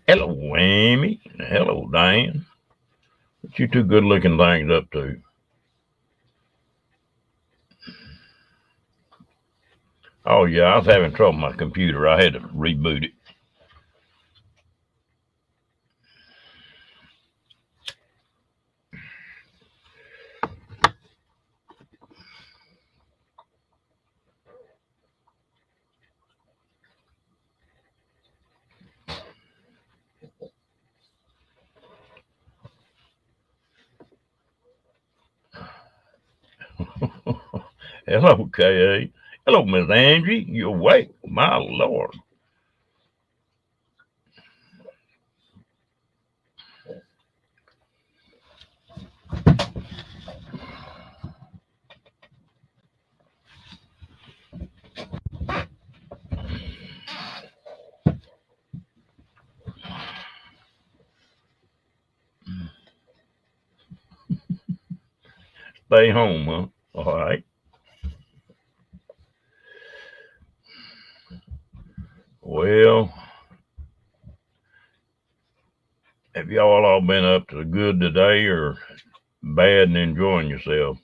Hello, Amy. Hello, Diane. What you two good-looking things up to? Oh yeah, I was having trouble with my computer. I had to reboot it. Hello, Ka. Hello, Miss Angie. You awake? My lord. Stay home, huh? All right. Well, have y'all all been up to the good today or bad and enjoying yourself?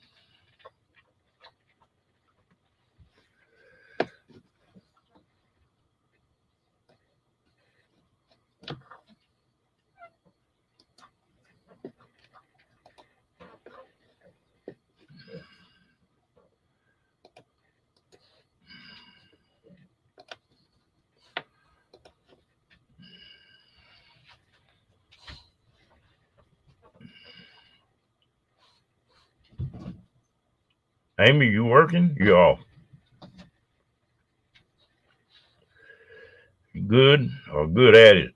Amy, you working? You off? Good or good at it?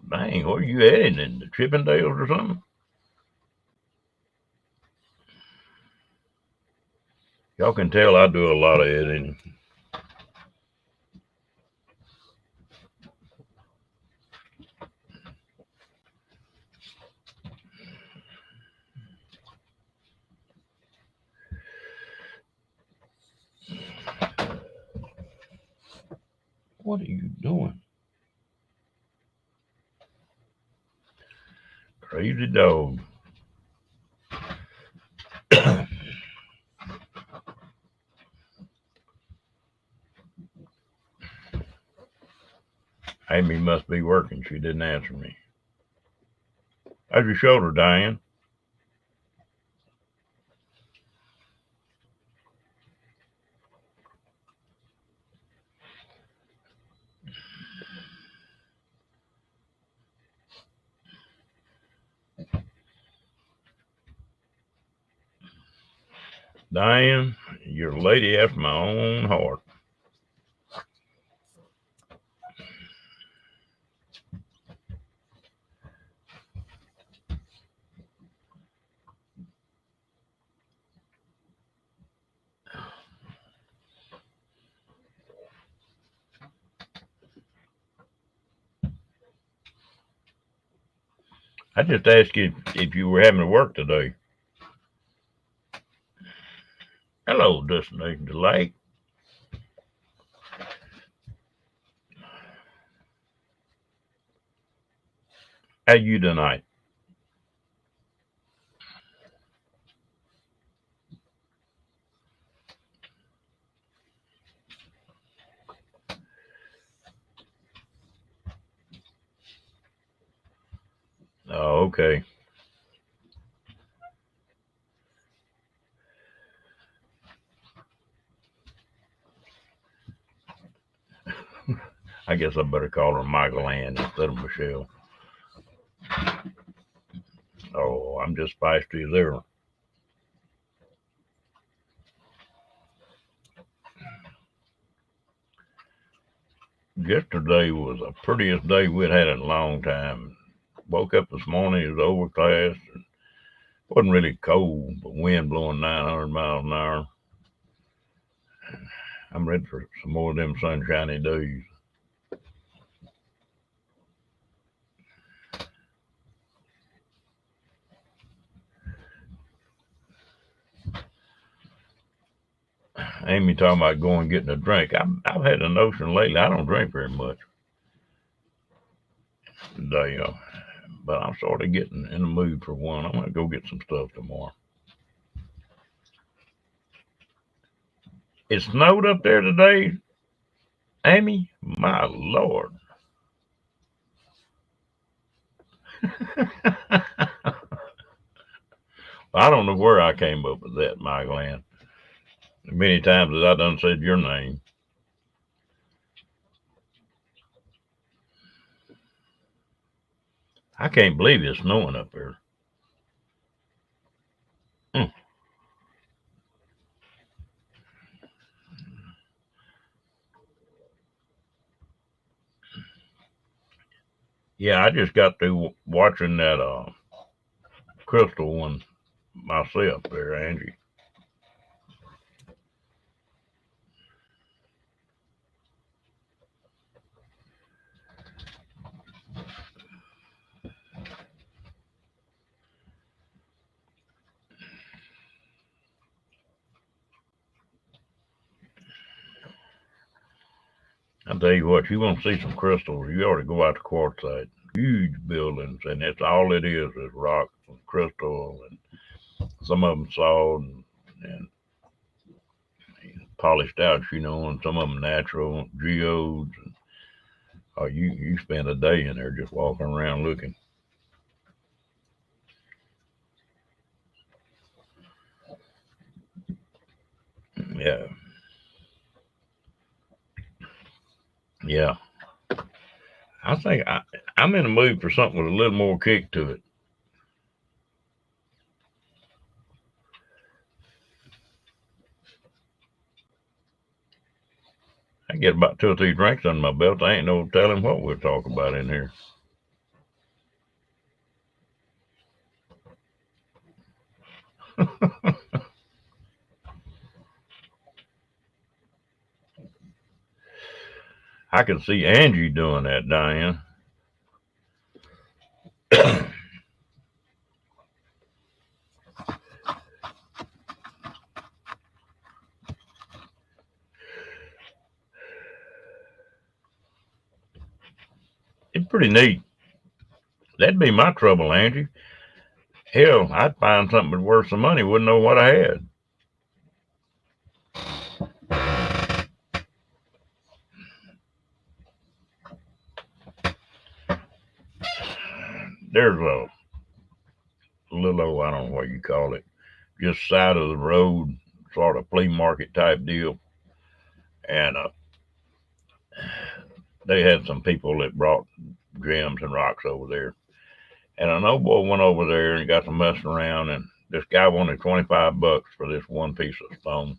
Dang, where you headed? In the Chippendales or something? Y'all can tell I do a lot of editing. What are you doing? Crazy dog. Amy must be working. She didn't answer me. How's your shoulder, Diane? Diane, you're a lady after my own heart. I just asked you if you were having to work today. Hello, Destination Delight. How you tonight? Oh, okay. guess I better call her Michael Ann instead of Michelle. Oh, I'm just feisty there. Yesterday was the prettiest day we'd had in a long time. Woke up this morning, it was overcast. And wasn't really cold, but wind blowing 900 miles an hour. I'm ready for some more of them sunshiny days. Amy talking about going and getting a drink. I've had a notion lately. I don't drink very much. But I'm sort of getting in the mood for one. I'm gonna go get some stuff tomorrow. It snowed up there today, Amy. My lord. I don't know where I came up with that, Michael Ann. Many times as I done said your name. I can't believe it's snowing up there. Hmm. Yeah, I just got through watching that Crystal one myself there, Angie. I tell you what, you want to see some crystals, you ought to go out to Quartzsite. Huge buildings, and that's all it is rock and crystal, and some of them sawed and polished out, and some of them natural geodes. And, oh, you spend a day in there just walking around looking. Yeah, yeah. I think I'm in the mood for something with a little more kick to it. I get about 2 or 3 drinks under my belt. I ain't no telling what we'll talk about in here. I can see Angie doing that, Diane. It's pretty neat. That'd be my trouble, Angie. Hell, I'd find something worth some money, wouldn't know what I had. There's a little old, I don't know what you call it, just side of the road, sort of flea market type deal. And they had some people that brought gems and rocks over there. And an old boy went over there and got to messing around, and this guy wanted $25 for this one piece of stone.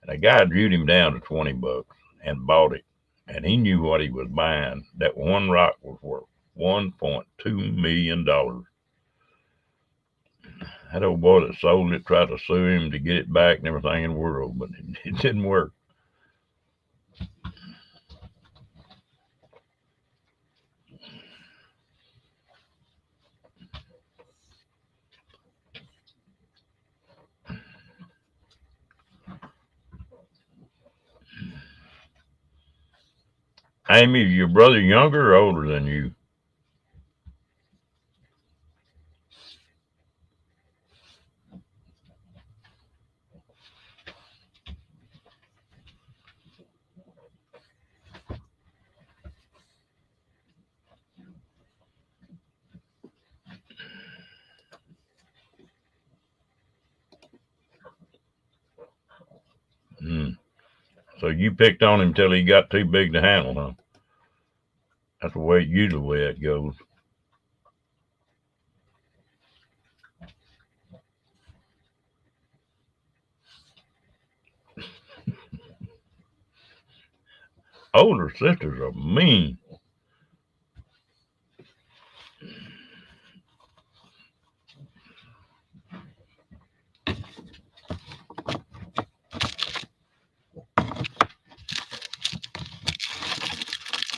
And the guy viewed him down to $20 and bought it. And he knew what he was buying. That one rock was worth $1.2 million. That old boy that sold it tried to sue him to get it back and everything in the world, but it didn't work. Amy, is your brother younger or older than you? Hmm. So you picked on him till he got too big to handle, huh? That's the way usually the way it goes. Older sisters are mean.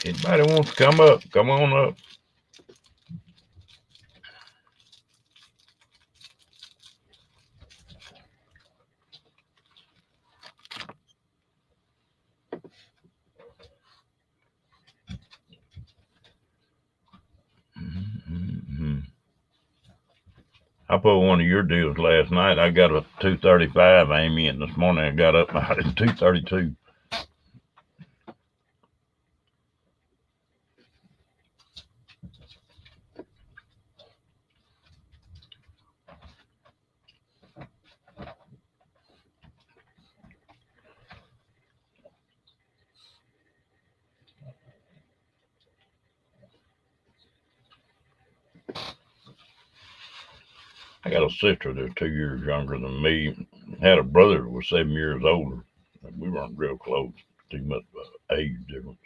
Anybody wants to come up, come on up. Mm-hmm. I put one of your deals last night. I got a 235 Amy, and this morning I got up at 232. I got a sister that's 2 years younger than me. Had a brother that was 7 years older. We weren't real close. Too much age difference.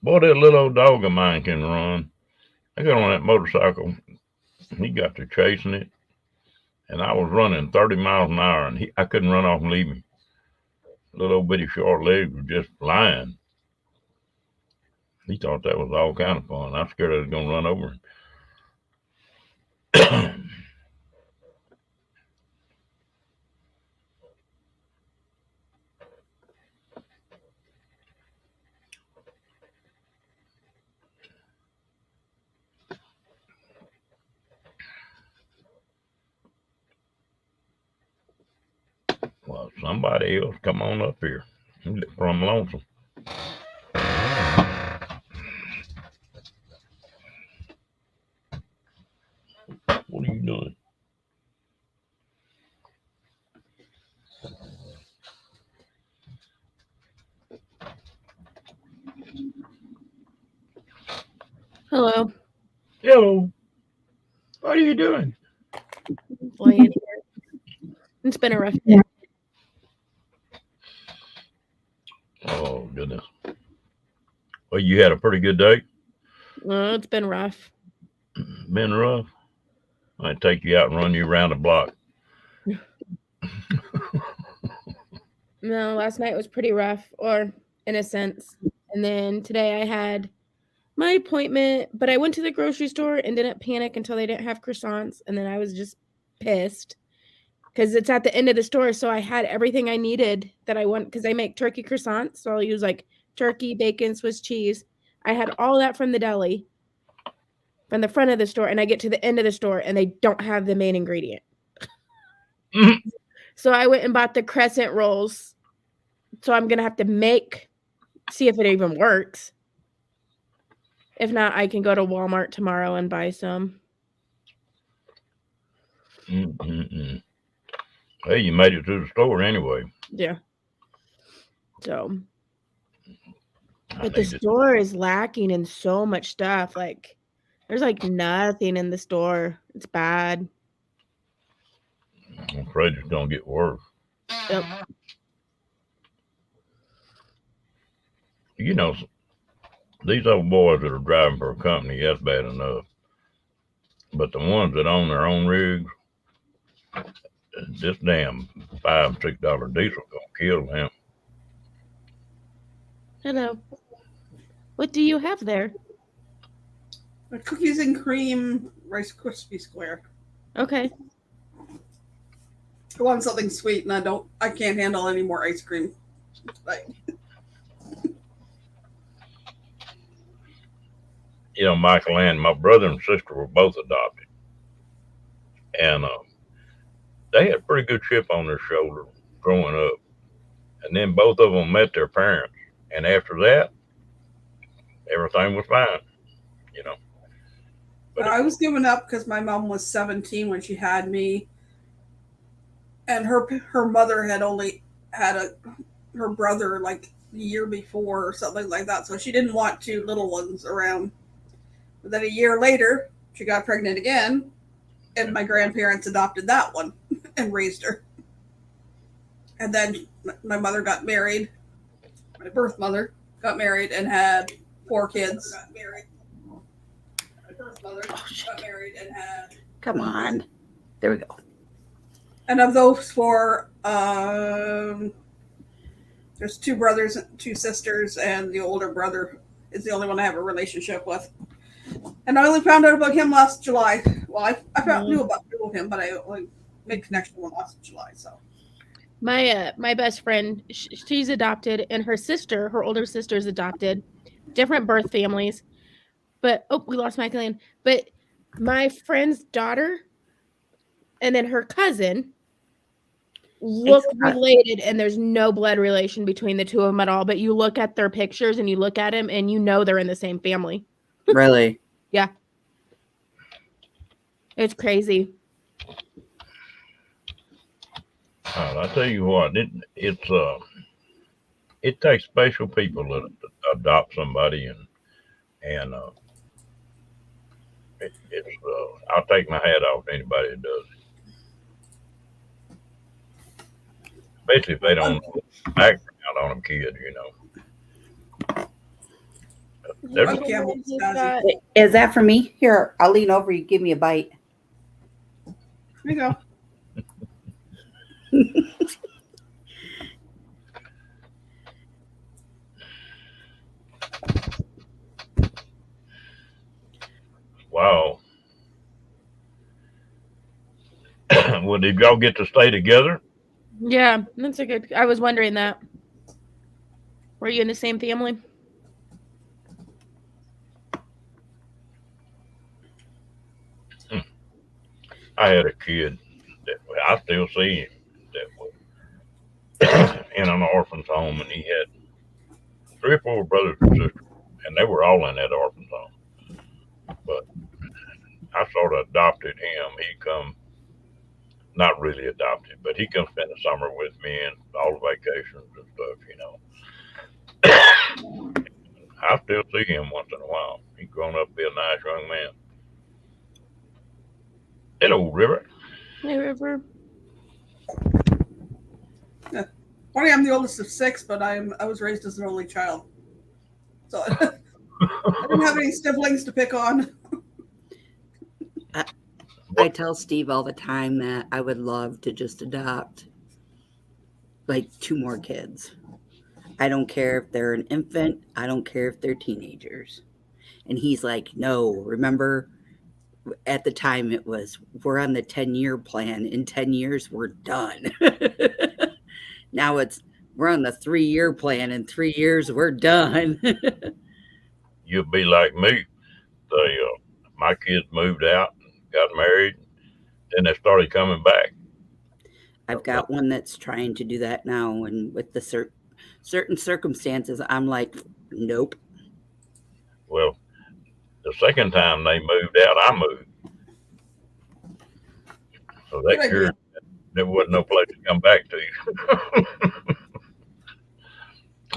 Boy, that little old dog of mine can run. I got on that motorcycle. He got to chasing it, and I was running 30 miles an hour, and I couldn't run off and leave him. Little old bitty short legs were just flying. He thought that was all kind of fun. I was scared I was going to run over him. Well, somebody else come on up here from Lonesome. What are you doing? Hello. Hello. What are you doing? Laying here. It's been a rough day. Oh, goodness. Well, you had a pretty good day? It's been rough. Been rough? I'd take you out and run you around the block. No, last night was pretty rough, or in a sense. And then today I had my appointment, but I went to the grocery store and didn't panic until they didn't have croissants. And then I was just pissed because it's at the end of the store. So I had everything I needed that I want because I make turkey croissants. So I'll use like turkey, bacon, Swiss cheese. I had all that from the deli, from the front of the store. And I get to the end of the store and they don't have the main ingredient. So I went and bought the crescent rolls. So I'm going to have to see if it even works. If not, I can go to Walmart tomorrow and buy some. Mm-mm-mm. Hey, you made it to the store anyway. Yeah. So, but the store is lacking in so much stuff. Like, there's like nothing in the store. It's bad. I'm afraid it's going to get worse. Yep. You know, these old boys that are driving for a company, that's bad enough. But the ones that own their own rigs, this damn $5 $6 diesel gonna kill them. Hello. What do you have there? A cookies and cream Rice Krispie square. Okay. I want something sweet, and I can't handle any more ice cream. Like, You know, Michael and my brother and sister were both adopted, and they had a pretty good chip on their shoulder growing up. And then both of them met their parents. And after that, everything was fine, you know. But I was giving up because my mom was 17 when she had me, and her mother had only had her brother like the year before or something like that, so she didn't want two little ones around. But then a year later, she got pregnant again, and my grandparents adopted that one and raised her. And then my mother got married. My birth mother got married and had 4 kids. My birth mother got married and had. Come on. There we go. And of those 4, there's 2 brothers, 2 sisters, and the older brother is the only one I have a relationship with. And I only found out about him last July. Well, I knew about him, but I only made connection with him last July. So my best friend, she's adopted, and her sister, her older sister, is adopted. Different birth families, but we lost Michael. But my friend's daughter, and then her cousin, look related, and there's no blood relation between the two of them at all. But you look at their pictures, and you look at them, and you know they're in the same family. Really? Yeah. It's crazy. I tell you what, it takes special people to adopt somebody, and I'll take my hat off to anybody that does it, especially if they don't know the background on them kids, you know. Is that for me? Here, I'll lean over. You give me a bite. Here you go. Wow. Well, did y'all get to stay together? Yeah, that's a good. I was wondering that. Were you in the same family? I had a kid that I still see him that was in an orphan's home, and he had 3 or 4 brothers and sisters, and they were all in that orphan's home. But I sort of adopted him. He come, not really adopted, but he come spend the summer with me and all the vacations and stuff, you know. I still see him once in a while. He's grown up to be a nice young man. Hello, River. Hey, River. Yeah. Funny, I'm the oldest of 6, but I was raised as an only child, so I didn't have any siblings to pick on. I tell Steve all the time that I would love to just adopt like 2 more kids. I don't care if they're an infant. I don't care if they're teenagers. And he's like, no, remember at the time it was, we're on the 10-year plan. In 10 years, we're done. Now we're on the 3-year plan. In 3 years, we're done. You'll be like me. My kids moved out, got married, then they started coming back. I've got one that's trying to do that now, and with the certain circumstances, I'm like, nope. Well, the second time they moved out, I moved. So that year, there wasn't no place to come back to.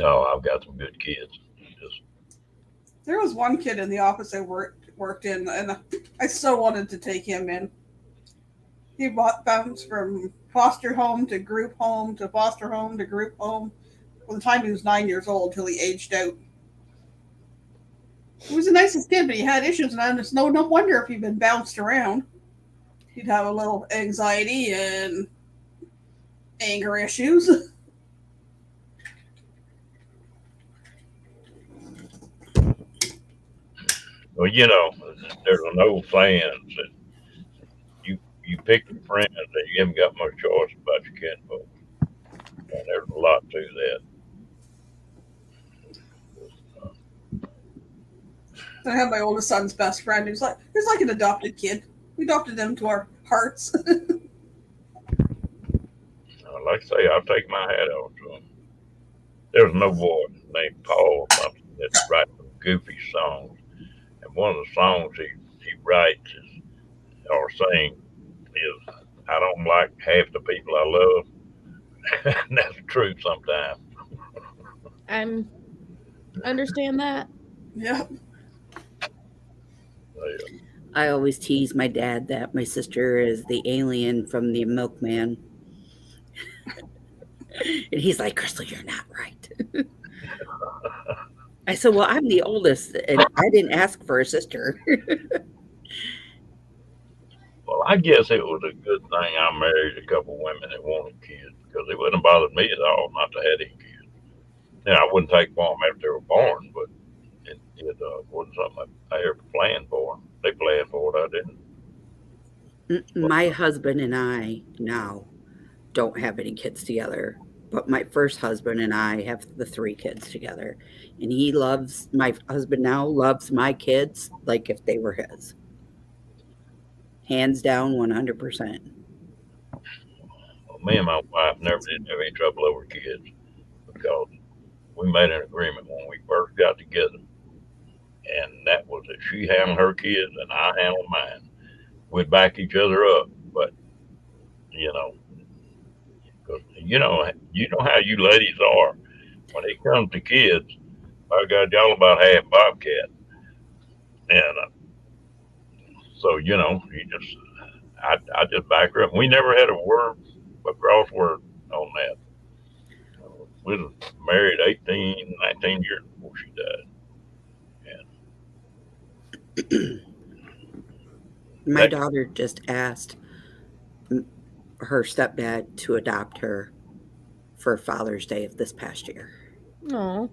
Oh, I've got some good kids. There was one kid in the office I worked in, and I so wanted to take him in. He bounced from foster home to group home to foster home to group home. By the time he was 9 years old, till he aged out. He was the nicest kid, but he had issues, and it's no wonder if he'd been bounced around. He'd have a little anxiety and anger issues. Well, you know, there's an old saying that you pick your friends and you haven't got much choice about your kinfolk. And there's a lot to that. I have my oldest son's best friend who's like an adopted kid. We adopted them to our hearts. A like I say, I'll take my hat off to him. There's no boy named Paul or something that writes some goofy songs. And one of the songs he writes is, or sings is, I don't like half the people I love. And that's true sometimes. I'm understand that. Yeah. Yeah. I always tease my dad that my sister is the alien from the milkman. And he's like, Crystal, you're not right. I said, well, I'm the oldest, and I didn't ask for a sister. Well, I guess it was a good thing I married a couple women that wanted kids because it wouldn't have bothered me at all not to have any kids. Now, I wouldn't take for them after they were born, but it wasn't something I ever planned for. They planned for it, I didn't. My husband and I now don't have any kids together, but my first husband and I have the 3 kids together. And my husband now loves my kids like if they were his. Hands down, 100%. Well, me and my wife never did have any trouble over kids because we made an agreement when we first got together, and that was that she handled her kids and I handled mine. We'd back each other up, but you know, 'cause you know how you ladies are when it comes to kids. I got y'all about half bobcat, and so I just back her up. We never had a cross word on that. We was married 18, 19 years before she died. And My daughter just asked her stepdad to adopt her for Father's Day of this past year. No.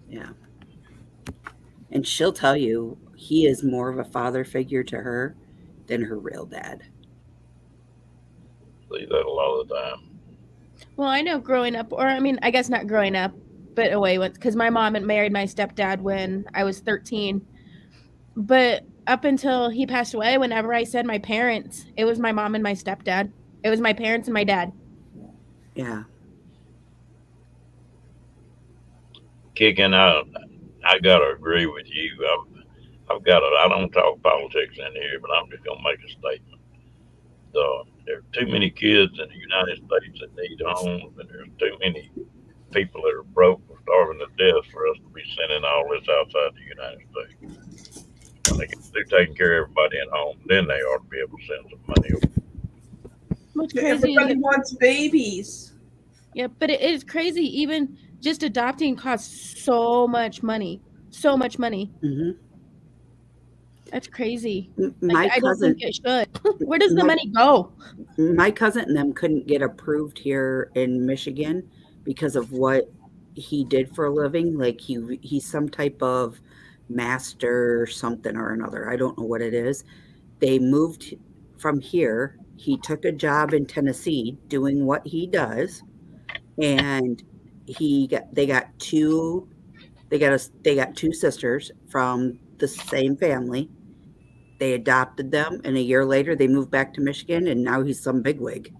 Yeah. And she'll tell you he is more of a father figure to her than her real dad. see that a lot of the time. Well, I know growing up, or I mean, I guess not growing up, but away once, because my mom had married my stepdad when I was 13. But up until he passed away, whenever I said my parents, it was my mom and my stepdad. It was my parents and my dad. Yeah. Kicking out, I gotta agree with you. I don't talk politics in here, but I'm just gonna make a statement. There are too many kids in the United States that need homes, and there's too many people that are broke or starving to death for us to be sending all this outside the United States. When they get through taking care of everybody at home, then they ought to be able to send some money over. What's crazy? Everybody wants babies. Yeah, but it is crazy. Even just adopting costs so much money. So much money. Mm-hmm. That's crazy. My I don't cousin, think it should. Where does the money go? my cousin and them couldn't get approved here in Michigan because of what he did for a living. Like he's some type of master something or another. I don't know what it is. They moved from here. He took a job in Tennessee doing what he does, and they got two sisters from the same family. They adopted them, and a year later they moved back to Michigan, and now he's some bigwig.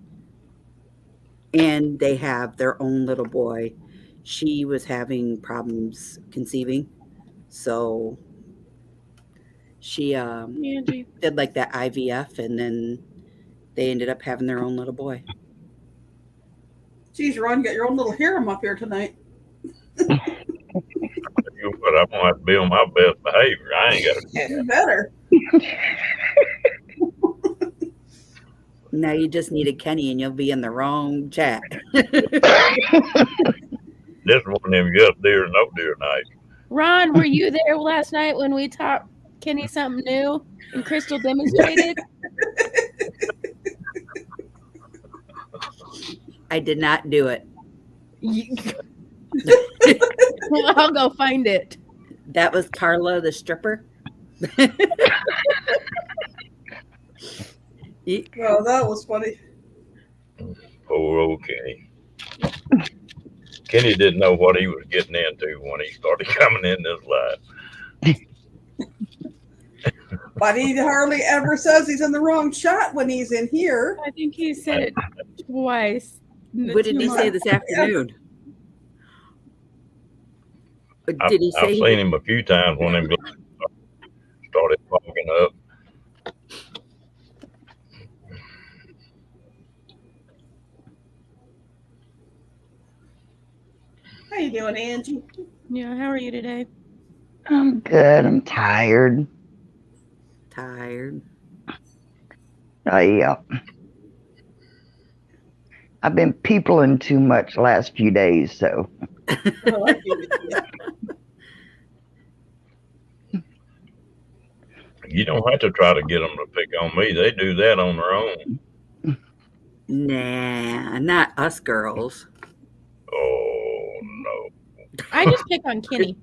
And they have their own little boy. She was having problems conceiving, so she Angie. did like that IVF, and then they ended up having their own little boy. Geez, Ron, you got your own little harem up here tonight. But I'm gonna have to be on my best behavior. I ain't got to. You better. Now you just needed Kenny, and you'll be in the wrong chat. This is one of them yes deer, no deer nights. Ron, were you there last night when we taught Kenny something new and Crystal demonstrated? I did not do it. Well, I'll go find it. That was Carla the stripper. Oh, that was funny. Poor old Kenny. Kenny didn't know what he was getting into when he started coming in this life. But he hardly ever says he's in the wrong shot when he's in here. I think he said it twice. What did he say this afternoon? Did he say I've seen him a few times when them started fogging up. How you doing, Angie? Yeah, how are you today? I'm good. I'm tired. tired? I've been peopling too much last few days, so Oh, I get it. You don't have to try to get them to pick on me. They do that on their own. Nah, not us girls. Oh, no. I just pick on Kenny.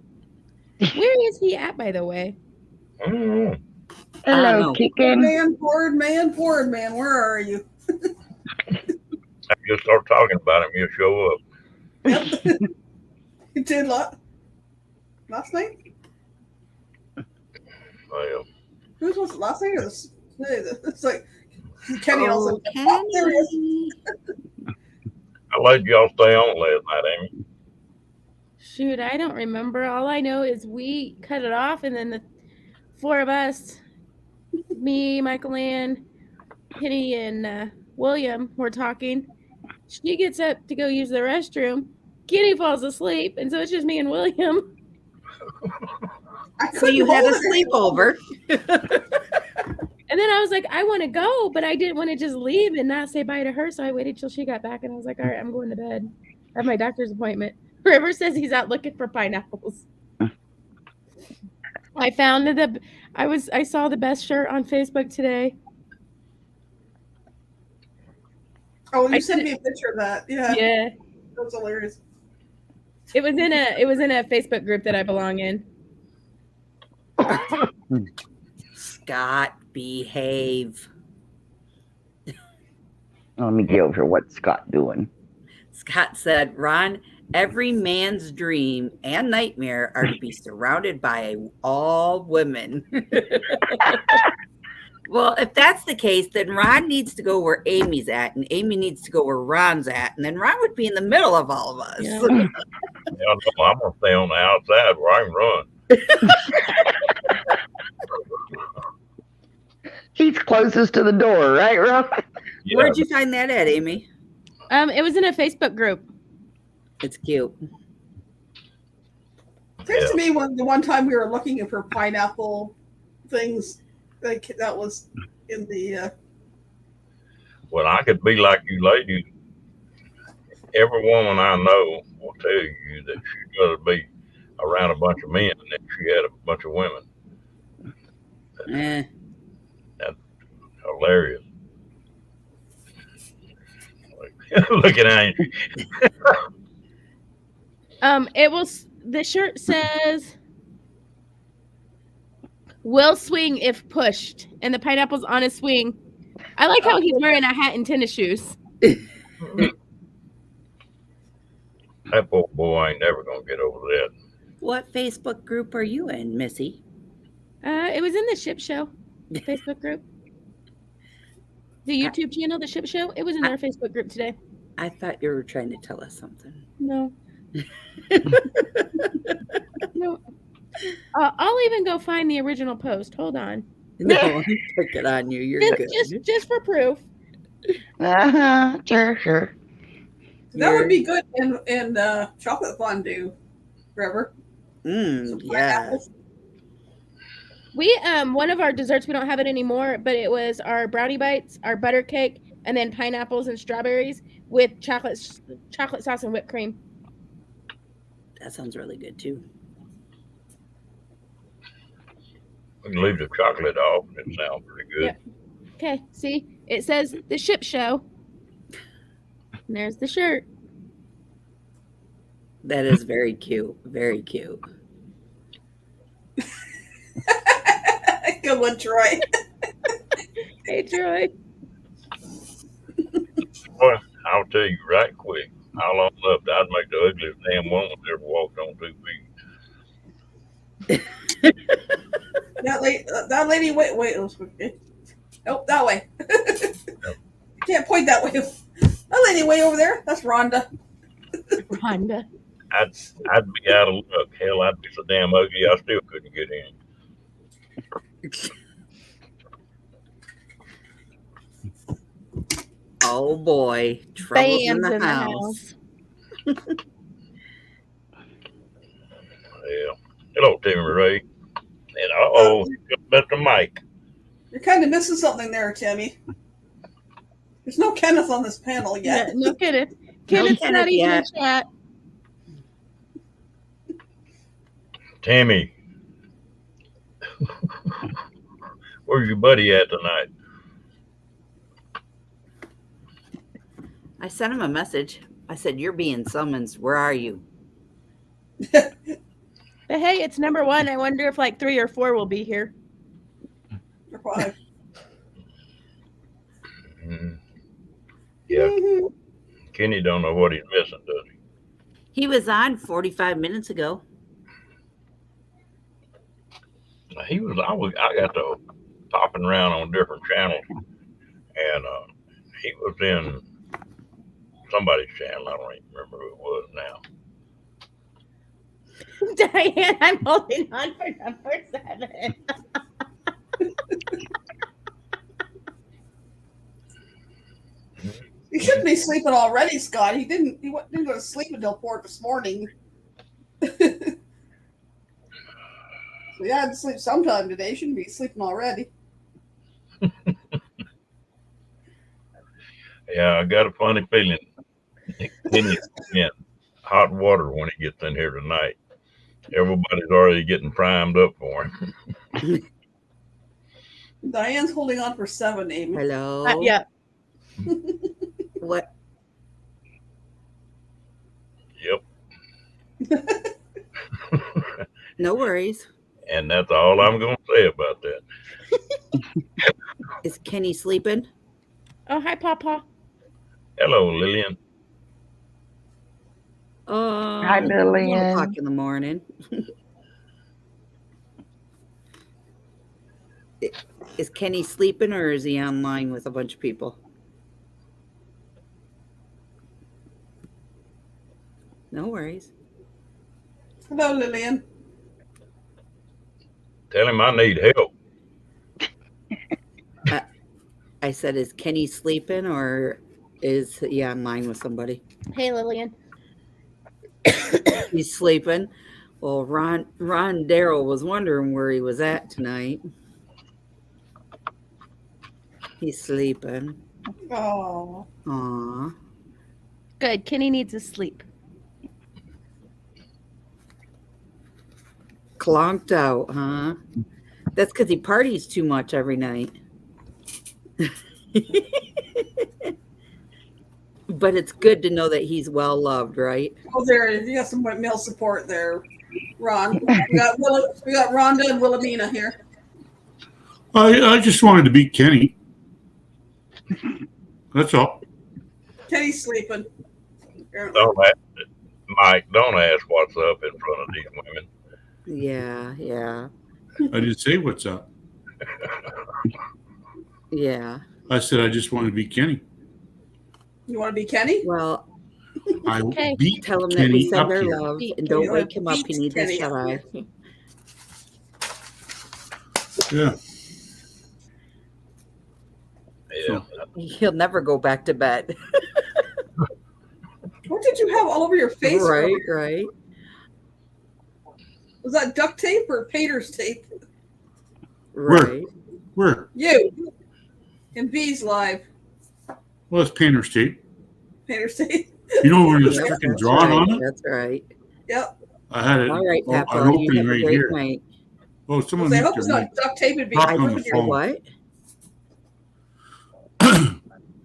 Where is he at, by the way? I don't know. hello, know. Kickin. Poor man, where are you? I just start talking about him, you'll show up. Yep. You did last night? Well, Whose was it, last night or this? It's like Kenny also. Oh, Oh, there he is. Kenny. I let y'all stay on last night, Amy. Shoot, I don't remember. All I know is we cut it off, and then the four of us, me, Michael Ann, Penny, and William, were talking. She gets up to go use the restroom. Kenny falls asleep, and so it's just me and William. So you had a sleepover. And then I was like, I want to go, but I didn't want to just leave and not say bye to her. So I waited till she got back, and I was like, all right, I'm going to bed. I have my doctor's appointment. River says he's out looking for pineapples. I found I saw the best shirt on Facebook today. Oh, I you sent did- me a picture of that. Yeah. Yeah. That was hilarious. It was in a Facebook group that I belong in. Scott, behave. Let me get over what's Scott doing. Scott said, Ron, every man's dream and nightmare are to be surrounded by all women. Well, if that's the case, then Ron needs to go where Amy's at, and Amy needs to go where Ron's at, and then Ron would be in the middle of all of us. Yeah. Yeah, no, I'm going to stay on the outside where I can run. He's closest to the door, right, Rob? Yeah, Where'd you find that at, Amy? It was in a Facebook group. It's cute. Seems to me the one time we were looking for pineapple things, like that was in the. well, I could be like you ladies. Every woman I know will tell you that she's got to be around a bunch of men, and then she had a bunch of women. Eh. Hilarious. Look at Angie. The shirt says will swing if pushed, and the pineapple's on a swing. I like how he's wearing a hat and tennis shoes. That poor boy ain't never gonna get over that. What Facebook group are you in, Missy? It was in the Ship Show Facebook group. The YouTube channel, the Ship Show. It was in their Facebook group today. I thought you were trying to tell us something. No. No. I'll even go find the original post. Hold on. No, I'm picking on you. You're good. Just for proof. Sure. That would be good in chocolate fondue, Trevor. Some Yeah. pineapples. We one of our desserts, we don't have it anymore, but it was our brownie bites, our butter cake, and then pineapples and strawberries with chocolate sauce and whipped cream. That sounds really good too. We can leave the chocolate off, and it sounds pretty good. Yep. Okay, see? It says the Ship Show. And there's the shirt. That is very cute. Very cute. Good one, Troy. Hey, Troy. Well, I'll tell you right quick. How long left? I'd make the ugliest damn woman that ever walked on 2 feet. That lady, wait. Nope, that way. You can't point that way. Oh, anyway, over there, that's Rhonda. Honda. I'd be out of luck. Hell, I'd be so damn ugly I still couldn't get in. Oh boy, trouble in Band's the in the house. Yeah. Hello, Timmy Ray. And Mr. Mike. You're kind of missing something there, Timmy. There's no Kenneth on this panel yet. No Kenneth. Kenneth's Kenneth not even in yet. chat. Timmy. Where's your buddy at tonight? I sent him a message. I said, "You're being summoned. Where are you?" But hey, it's number 1. I wonder if like 3 or 4 will be here. Or 5. Yeah. Mhm. Kenny don't know what he's missing, does he? He was on 45 minutes ago. I got to popping around on different channels, and he was in somebody's channel. I don't even remember who it was now. Diane, I'm holding on for number 7. He shouldn't be sleeping already, Scott. He didn't go to sleep until 4 this morning. So he had to sleep sometime today. He shouldn't be sleeping already. Yeah, I got a funny feeling Kenny's in hot water when he gets in here tonight. Everybody's already getting primed up for him. Diane's holding on for 7, Amy. Hello. Yeah. What? Yep. No worries. And that's all I'm going to say about that. Is Kenny sleeping? Oh, hi, Papa. Hello, Lillian. Hi, 1 Lillian. o'clock in the morning. Is Kenny sleeping or is he online with a bunch of people? No worries. Hello, Lillian. Tell him I need help. I said, is Kenny sleeping or is he online with somebody? Hey, Lillian. He's sleeping. Well, Ron Darrell was wondering where he was at tonight. He's sleeping. Oh. Aw. Good. Kenny needs his sleep. Clonked out, huh? That's because he parties too much every night. But it's good to know that he's well loved, right? Oh, there. You got some male support there, Ron. We got Rhonda and Wilhelmina here. I just wanted to beat Kenny. That's all. Kenny's sleeping. Mike, don't ask what's up in front of these women. Yeah. I didn't say what's up. Yeah. I said I just wanted to beat Kenny. You want to be Kenny? Well, I Okay. beat tell him that Kenny we send up our here. love Beat and don't Kenny. wake him up. He Beat needs a Kenny shut up eye. Yeah. Yeah. He'll never go back to bed. What did you have all over your face? Right. Was that duct tape or painter's tape? Right. Where? You. In B's live. Well, it's painter's tape. Painter's tape. You know where it's Yep, freaking that's drawn right. on it? That's right. Yep. I had it. All right, an Papa. You opening have a right great here. night. Oh, someone I needs hope it's to not duct tape. It'd be Talk on the ripping your- phone. What?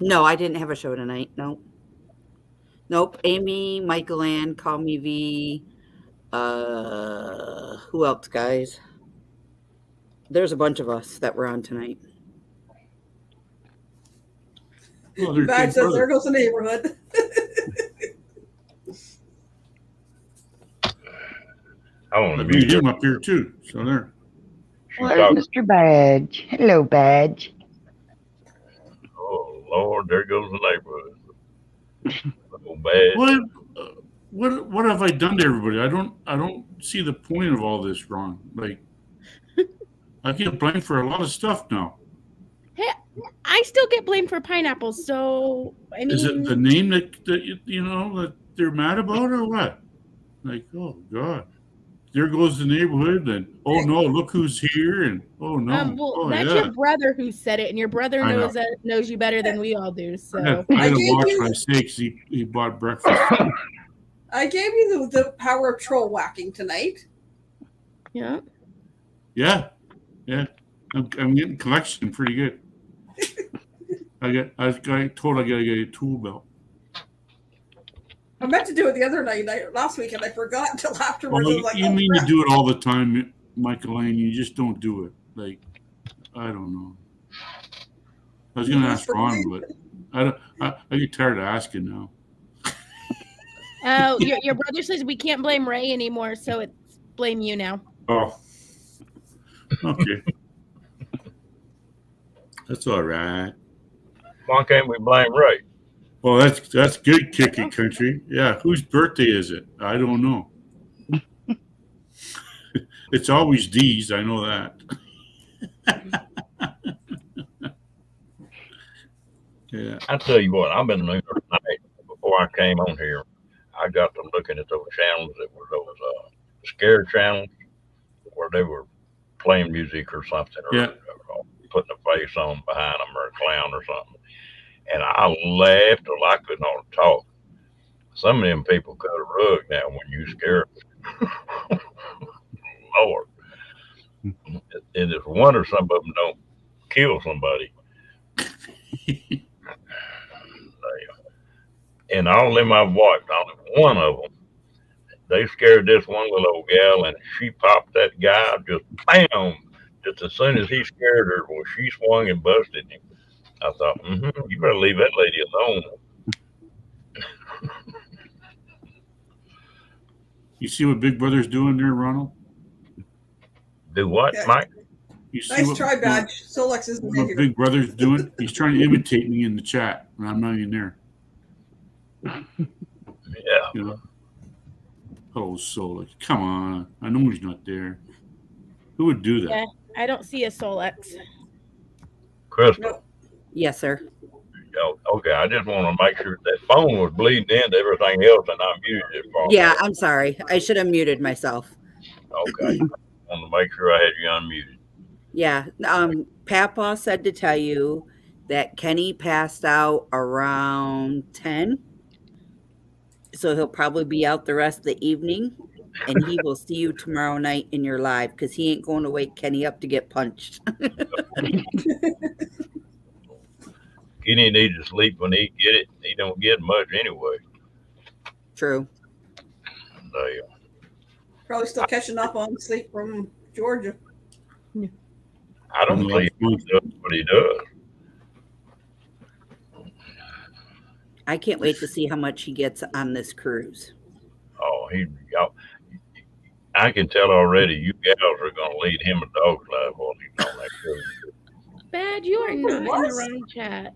No, I didn't have a show tonight. Nope. Amy, Michael Ann, Call Me V. Who else, guys? There's a bunch of us that were on tonight. Oh, there's Bad Big says, Brother. there goes the neighborhood. I want to I be beat here. him up here too. So there. She's There's talking. Mr. Badge. Hello, Badge. Oh, Lord, there goes the neighborhood. So bad. What have I done to everybody? I don't see the point of all this, Ron. Like, I get blamed for a lot of stuff now. Hey, I still get blamed for pineapples, so I Is it the mean, name that that they're mad about, or what? Like, oh God, there goes the neighborhood, and oh no, look who's here, and oh no, well, oh that's yeah, your brother who said it, and your brother I know. knows you better than we all do. I So had I to gave watch you- my say because he bought breakfast. I gave you the power of troll whacking tonight. yeah, Yeah, I'm getting collection pretty good. I was told I gotta get a tool belt. I meant to do it the other night, last week, and I forgot until afterwards. Well, I was like, you oh, mean crap. to do it all the time, Michael Lane? You just don't do it. Like, I don't know. I was gonna ask Ron, but I get tired of asking now. oh, your brother says we can't blame Ray anymore, so it's blame you now. Oh, okay. That's all right. Why can't we blame Ray? Well, that's good, Kicking Country. Yeah, whose birthday is it? I don't know. It's always D's. I know that. Yeah. I tell you what, I've been looking tonight before I came on here. I got to looking at those channels that were those scare channels where they were playing music or something, or, Yeah. or putting a face on behind them or a clown or something. And I laughed till I couldn't hardly talk. Some of them people cut a rug now when you scare them. Lord. And it's a wonder some of them don't kill somebody. And all of them I've watched, only one of them, they scared this one little old gal, and she popped that guy just bam. Just as soon as he scared her, well, she swung and busted him. I thought, you better leave that lady alone. You see what Big Brother's doing there, Ronald? Do what, Yeah. Mike? You see Nice what, try, badge. Solex isn't in what here. Big Brother's doing? He's trying to imitate me in the chat, and I'm not even there. Yeah. You know? Oh, Solex, come on! I know he's not there. Who would do that? Yeah, I don't see a Solex. Crystal. No. Yes, sir. Oh, okay, I just want to make sure that phone was bleeding into everything else, and I muted it for me. Yeah, I'm sorry. I should have muted myself. Okay. I want to make sure I had you unmuted. Yeah. Papa said to tell you that Kenny passed out around 10. So he'll probably be out the rest of the evening. And he will see you tomorrow night in your live because he ain't going to wake Kenny up to get punched. Kenny needs to sleep when he get it. He don't get much anyway. True. They, Probably still catching up on sleep from Georgia. I don't see he does what he does. I can't wait to see how much he gets on this cruise. Oh, I can tell already you gals are going to lead him a dog's life while he's on that cruise. Bad, you are not in the wrong chat.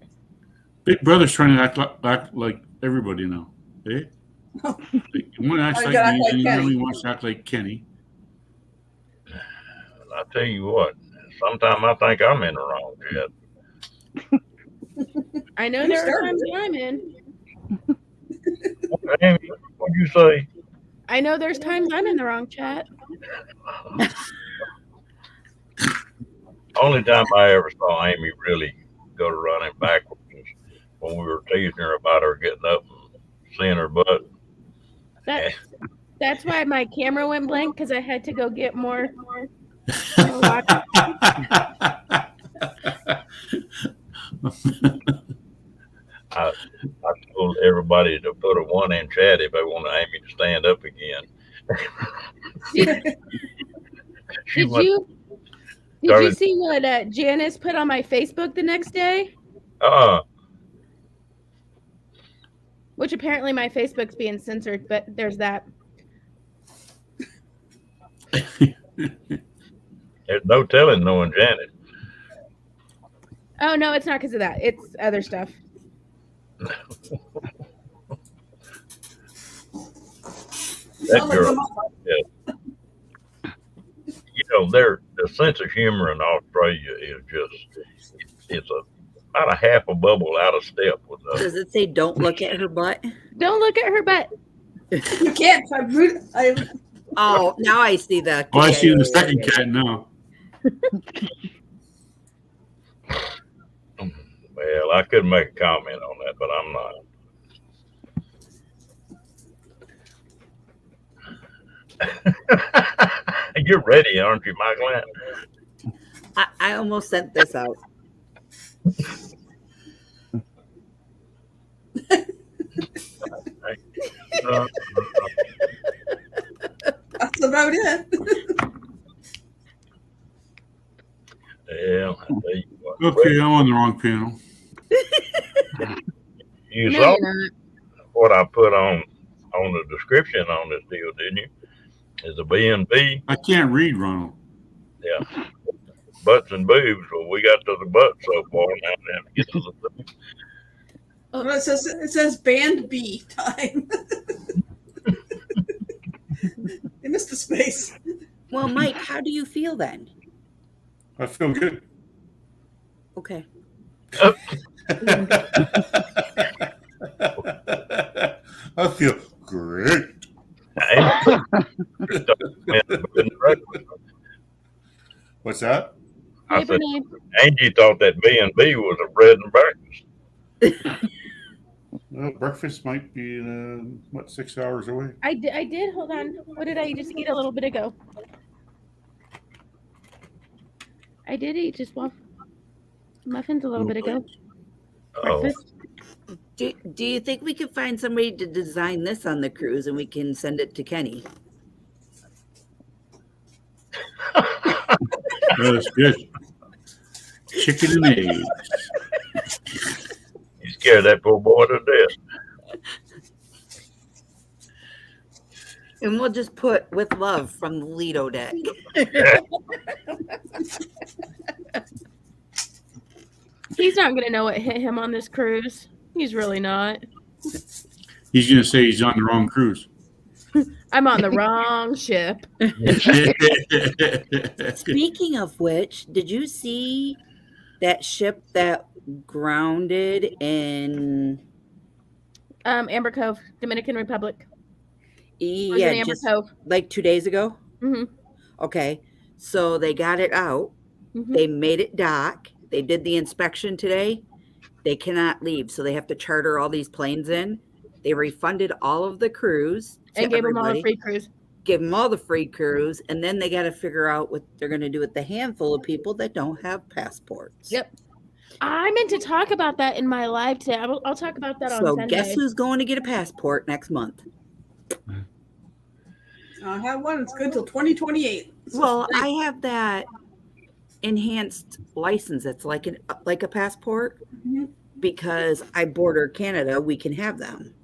Big Brother's trying to act like everybody now. Eh? He wants to act I gotta like me, act like and Kenny. he wants to act like Kenny. And I tell you what, sometimes I think I'm in the wrong jet. I know You there are started times it. I'm in. Amy, what'd you say? I know there's times I'm in the wrong chat. Only time I ever saw Amy really go to running backwards was when we were teasing her about her getting up and seeing her butt. That's why my camera went blank because I had to go get more. I told everybody to put a one in chat if they want Amy to stand up again. Did you see what Janice put on my Facebook the next day? Which apparently my Facebook's being censored, but there's that. There's no telling knowing Janet. Oh no, it's not because of that. It's other stuff. That Sound like girl, some- their the sense of humor in Australia is it's about a half a bubble out of step with us. Does it say don't look at her butt? Don't look at her butt. You can't. Oh, now I see that. Oh, I see the second cat now. Well, I couldn't make a comment on that, but I'm not. You're ready, aren't you, Michael? I almost sent this out. That's about it. Yeah, I tell you what. Okay, I'm on the wrong panel. You No, saw you're not. what I put on the description on this deal, didn't you? Is a B&B, I can't read, Ronald. yeah, butts and boobs. Well, we got to the butt so far now. We have to get to the boobs. Well, it says band B time. You missed a space. Well, Mike, how do you feel then? I feel good. Okay. I feel great. What's that? I Paper said, name. Angie thought that B&B was a bread and breakfast. Well, breakfast might be 6 hours away. I did. Hold on. What did I just eat a little bit ago? I did eat just muffins a little bit ago. Oh, Breakfast. Do you think we could find somebody to design this on the cruise and we can send it to Kenny? That's good. Chicken and eggs. you scared that poor boy to death. And we'll just put with love from the Lido deck. He's not gonna know what hit him on this cruise. He's really not. He's going to say he's on the wrong cruise. I'm on the wrong ship. Speaking of which, did you see that ship that grounded in Amber Cove, Dominican Republic. Or is it yeah, Amber just Cove. like 2 days ago? Mm-hmm. Okay. So they got it out. Mm-hmm. They made it dock. They did the inspection today. They cannot leave. So they have to charter all these planes in. They refunded all of the crews to And gave them all a everybody. free cruise. Give them all the free cruise. And then they got to figure out what they're going to do with the handful of people that don't have passports. Yep. I meant to talk about that in my live today. I'll talk about that on So Sunday. guess who's going to get a passport next month? I have one. It's good till 2028. Well, I have that enhanced license that's like a passport. Mhm. Because I border Canada, we can have them.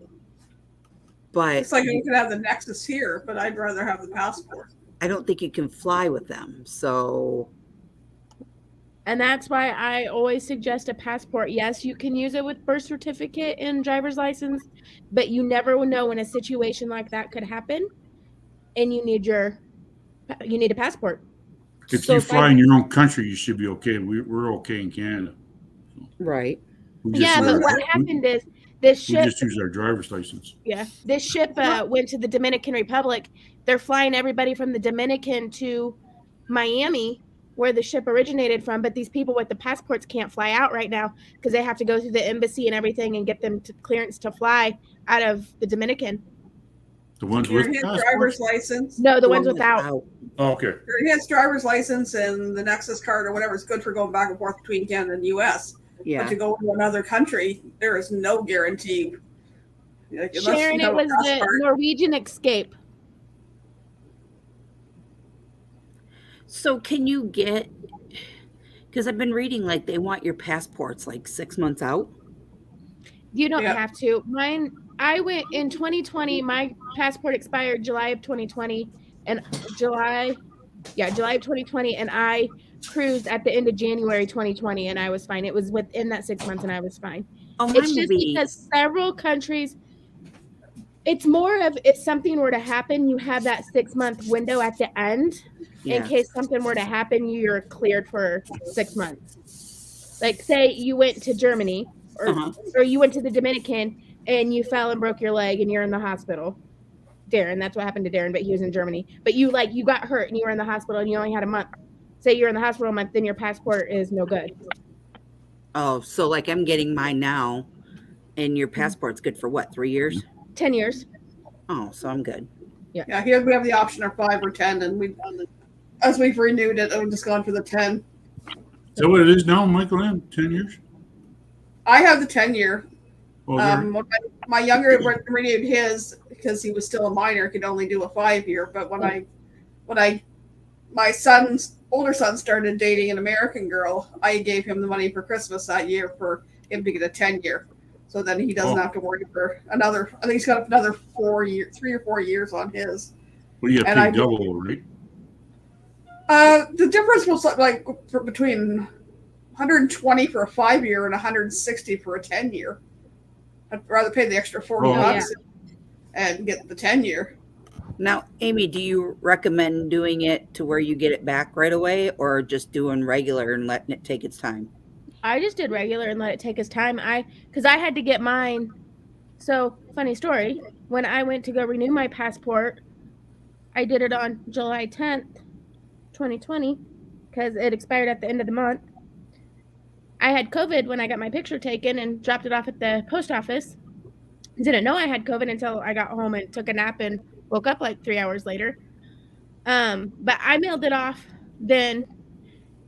But It's like you could have the Nexus here, but I'd rather have the passport. I don't think you can fly with them. So And that's why I always suggest a passport. Yes, you can use it with birth certificate and driver's license, but you never know when a situation like that could happen, and you need a passport. If So you if fly I- in your own country, you should be okay. We're okay in Canada. right. We just Yeah, use but our- what happened is this we ship. just use our driver's license. Yeah, this ship went to the Dominican Republic. They're flying everybody from the Dominican to Miami, where the ship originated from. But these people with the passports can't fly out right now because they have to go through the embassy and everything and get them to clearance to fly out of the Dominican. The ones Your with enhanced passports? driver's license, No, the ones One without. Oh, okay. your enhanced driver's license, and the Nexus card or whatever is good for going back and forth between Canada and the U.S. Yeah. But to go to another country, there is no guarantee. Like, unless Sharon, you have it a was the passport. Norwegian Escape. So can you get? Because I've been reading like they want your passports like 6 months out. You don't Yeah. have to. Mine, I went in 2020. My passport expired July of 2020, and July of 2020, and I cruised at the end of January 2020, and I was fine. It was within that 6 months, and I was fine. Oh, mine It's will just be. because several countries It's more of if something were to happen, you have that 6-month window at the end in Yeah. case something were to happen, you're cleared for 6 months. Like say you went to Germany Uh-huh. or you went to the Dominican and you fell and broke your leg and you're in the hospital. Darren, that's what happened to Darren, but he was in Germany. But you got hurt and you were in the hospital and you only had a month. Say you're in the hospital a month, then your passport is no good. Oh, so like I'm getting mine now, and your passport's good for what, 3 years? 10 years. Oh, so I'm good. Yeah, here we have the option of 5 or 10, and as we've renewed it, I've just gone for the 10. Is that what it is now, Michael Ann? 10 years? I have the 10-year. Oh, there. When my younger renewed his because he was still a minor, could only do a 5-year. But when my older son started dating an American girl, I gave him the money for Christmas that year for him to get a 10-year. So then he doesn't have to worry for another. I think he's got another 3 or 4 years on his. Well, you have to pay double, right? The difference was like between 120 for a 5-year and 160 for a 10-year. I'd rather pay the extra 40 bucks and get the 10-year. Now, Amy, do you recommend doing it to where you get it back right away, or just doing regular and letting it take its time? I just did regular and let it take its time. Because I had to get mine. So, funny story. When I went to go renew my passport, I did it on July 10th, 2020, because it expired at the end of the month. I had COVID when I got my picture taken and dropped it off at the post office. Didn't know I had COVID until I got home and took a nap and woke up like 3 hours later. But I mailed it off then,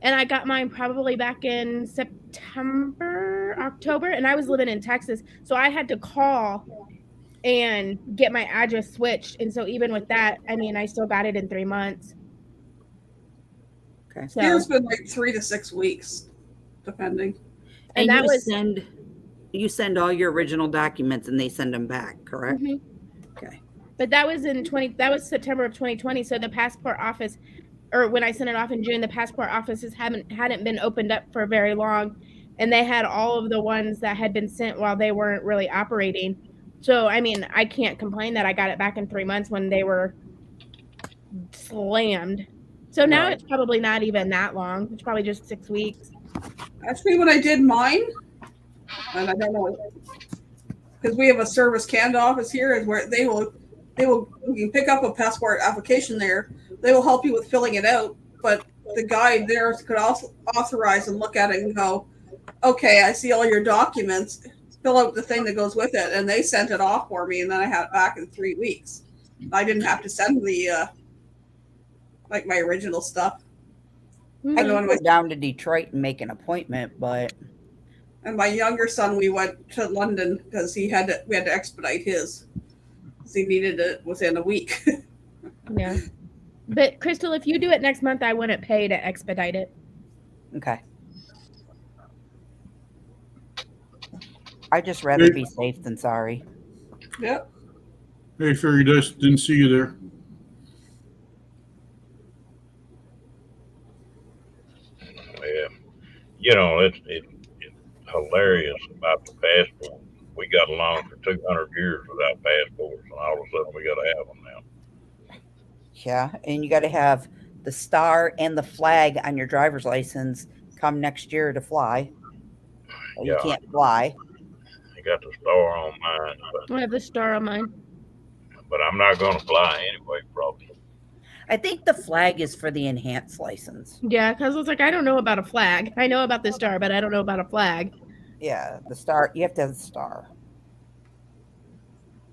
and I got mine probably back in September, October, and I was living in Texas, so I had to call and get my address switched. And so even with that, I mean, I still got it in 3 months. Okay. So Here's been like 3 to 6 weeks, depending. And that was you send all your original documents and they send them back, correct? Mhm. Okay. But that was that was September of 2020. So the passport office, or when I sent it off in June, the passport offices hadn't been opened up for very long, and they had all of the ones that had been sent while they weren't really operating. So I mean, I can't complain that I got it back in 3 months when they were slammed. So now it's probably not even that long. It's probably just 6 weeks. Actually, when I did mine, and I don't know, because we have a Service Canada office here, is where they will you can pick up a passport application there. They will help you with filling it out, but the guy there could also authorize and look at it and go, okay, I see all your documents. Fill out the thing that goes with it, and they sent it off for me, and then I had it back in 3 weeks. I didn't have to send the like my original stuff. I can go down to Detroit and make an appointment, but. And my younger son, we went to London because we had to expedite his. Because he needed it within a week. Yeah. But Crystal, if you do it next month, I wouldn't pay to expedite it. Okay. I'd just rather be safe than sorry. Yep. Hey, Fairy Dust, didn't see you there. Yeah. You know, it's hilarious about the passport. We got along for 200 years without passports, and all of a sudden we got to have them now. Yeah, and you got to have the star and the flag on your driver's license come next year to fly. Well, you can't fly. I got the star on mine, I have the star on mine. but I'm not going to fly anyway, probably. I think the flag is for the enhanced license. Yeah, because it's like, I don't know about a flag. I know about the star, but I don't know about a flag. Yeah, the star. You have to have the star.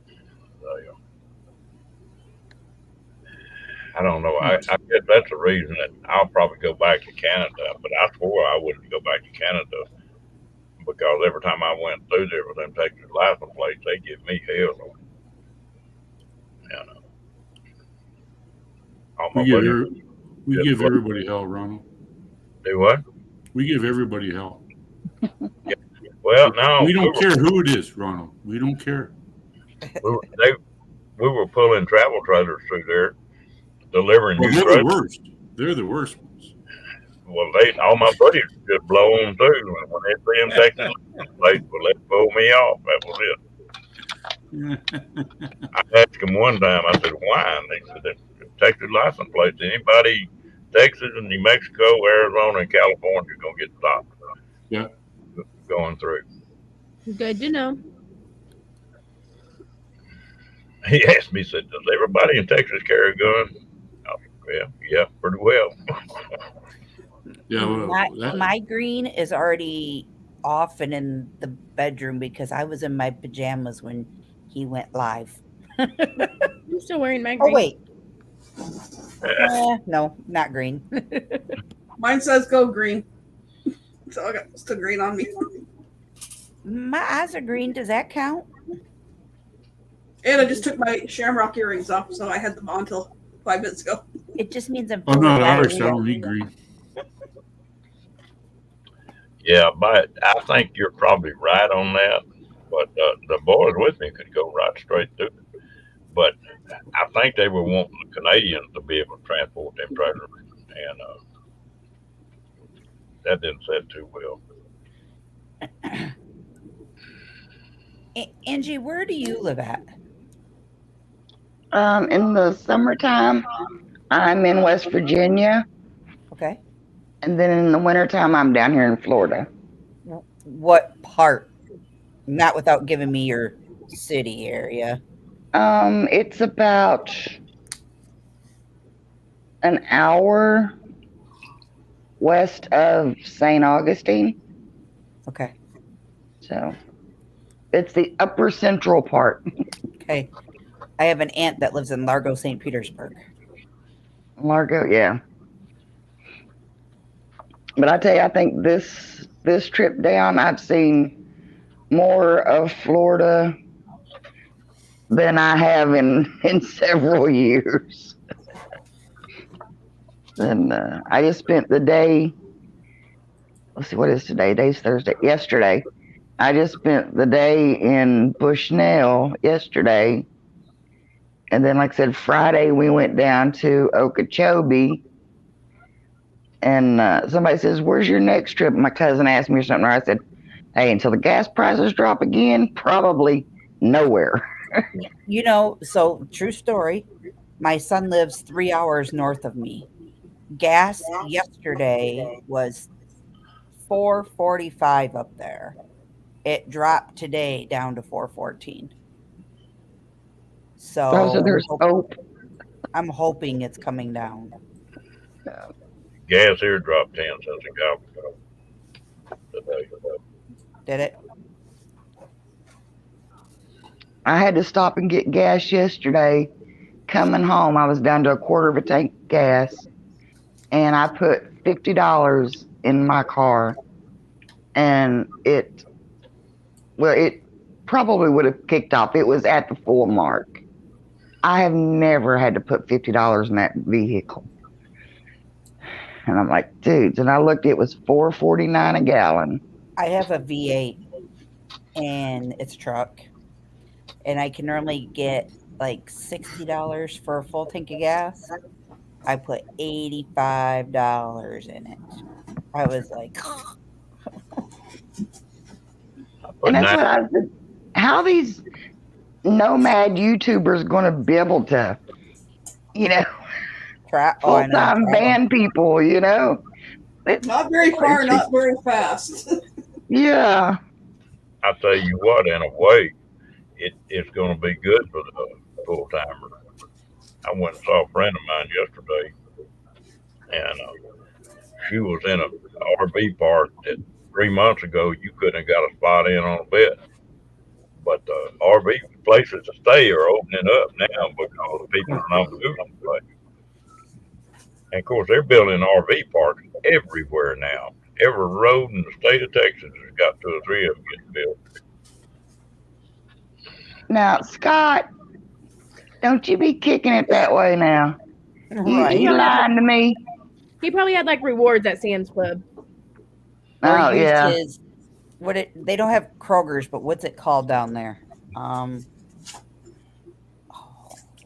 So, yeah. I don't know. I guess that's the reason that I'll probably go back to Canada, but I swore I wouldn't go back to Canada because every time I went through there with them Texas license plates, they give me hell. You know. We give everybody hell, Ronald. Do what? We give everybody hell. Yeah. Well, no. We don't care who it is, Ronald. We don't care. We were pulling travel trailers through there, delivering new They're trailers. the worst. They're the worst ones. Well, all my buddies just blow them through. When they see them Texas license plates, well, they pull me off. That was it. I asked him one time, I said, why? And they said, the Texas license plates. Anybody, Texas and New Mexico, Arizona, and California are going to get stopped Yeah. going through. Good to know. He asked me, he said, does everybody in Texas carry a gun? I said, yeah, pretty well. Yeah. Well, My green is already off and in the bedroom because I was in my pajamas when he went live. I'm still wearing my Oh, green. wait. No, not green. Mine says go green. So I got still green on me. My eyes are green. Does that count? And I just took my shamrock earrings off, so I had them on till 5 minutes ago. It just means I'm I'm not fully Irish. I battered. don't need green. Yeah, but I think you're probably right on that. But the boys with me could go right straight through it. But I think they were wanting the Canadians to be able to transport them trailers, and that didn't set too well. Angie, where do you live at? In the summertime, I'm in West Virginia, Okay. and then in the wintertime, I'm down here in Florida. What part? Not without giving me your city area. It's about an hour west of St. Augustine. Okay. So it's the upper central part. Okay. I have an aunt that lives in Largo, St. Petersburg. Largo, yeah. But I tell you, I think this trip down, I've seen more of Florida than I have in several years. And I just spent the day. Let's see, what is today? Today's Thursday. Yesterday, I just spent the day in Bushnell yesterday. And then, like I said, Friday we went down to Okeechobee. And somebody says, where's your next trip? My cousin asked me or something. I said, hey, until the gas prices drop again, probably nowhere. You know, so true story. My son lives 3 hours north of me. Gas yesterday was $4.45 up there. It dropped today down to $4.14. So There's hope. I'm hoping it's coming down. Gas here dropped 10 cents a gallon today. Did it? I had to stop and get gas yesterday. Coming home, I was down to a quarter of a tank of gas, and I put $50 in my car, and it probably would have kicked off. It was at the full mark. I have never had to put $50 in that vehicle. And I'm like, dudes, and I looked, it was $4.49 a gallon. I have a V8 and it's a truck, and I can normally get like $60 for a full tank of gas. I put $85 in it. I was like, And that's what I said. How these nomad YouTubers going to be able to, full-time van people, Not very far, not very fast. Yeah. I tell you what, in a way, it's going to be good for the full timer. I went and saw a friend of mine yesterday, and she was in a RV park that 3 months ago you couldn't have got a spot in on a bed. But the RV places to stay are opening up now because people are not moving. And of course, they're building RV parks everywhere now. Every road in the state of Texas has got 2 or 3 of them getting built. Now, Scott, don't you be kicking it that way now. right. You lying to me. He probably had like rewards at Sam's Club. Oh, yeah. They don't have Kroger's, but what's it called down there?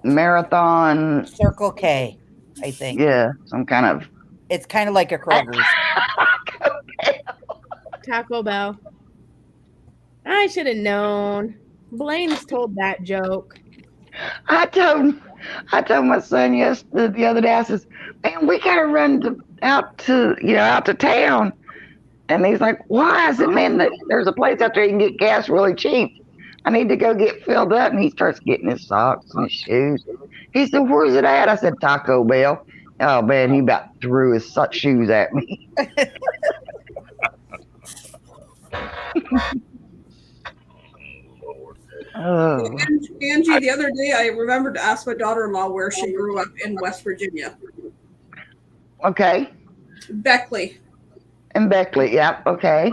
Marathon. Circle K, I think. Yeah, some kind of. It's kind of like a Kroger's. Taco Bell. I should have known. Blaine's told that joke. I told my son the other day. I says, "Man, we gotta run out to town." And he's like, "Why?" I said, "Man, there's a place out there you can get gas really cheap. I need to go get filled up." And he starts getting his socks and his shoes. He said, "Where's it at?" I said, "Taco Bell." Oh man, he about threw his shoes at me. Lord. Oh, Angie, the other day I remembered to ask my daughter-in-law where she grew up in West Virginia. okay. Beckley. And Beckley, yep, okay.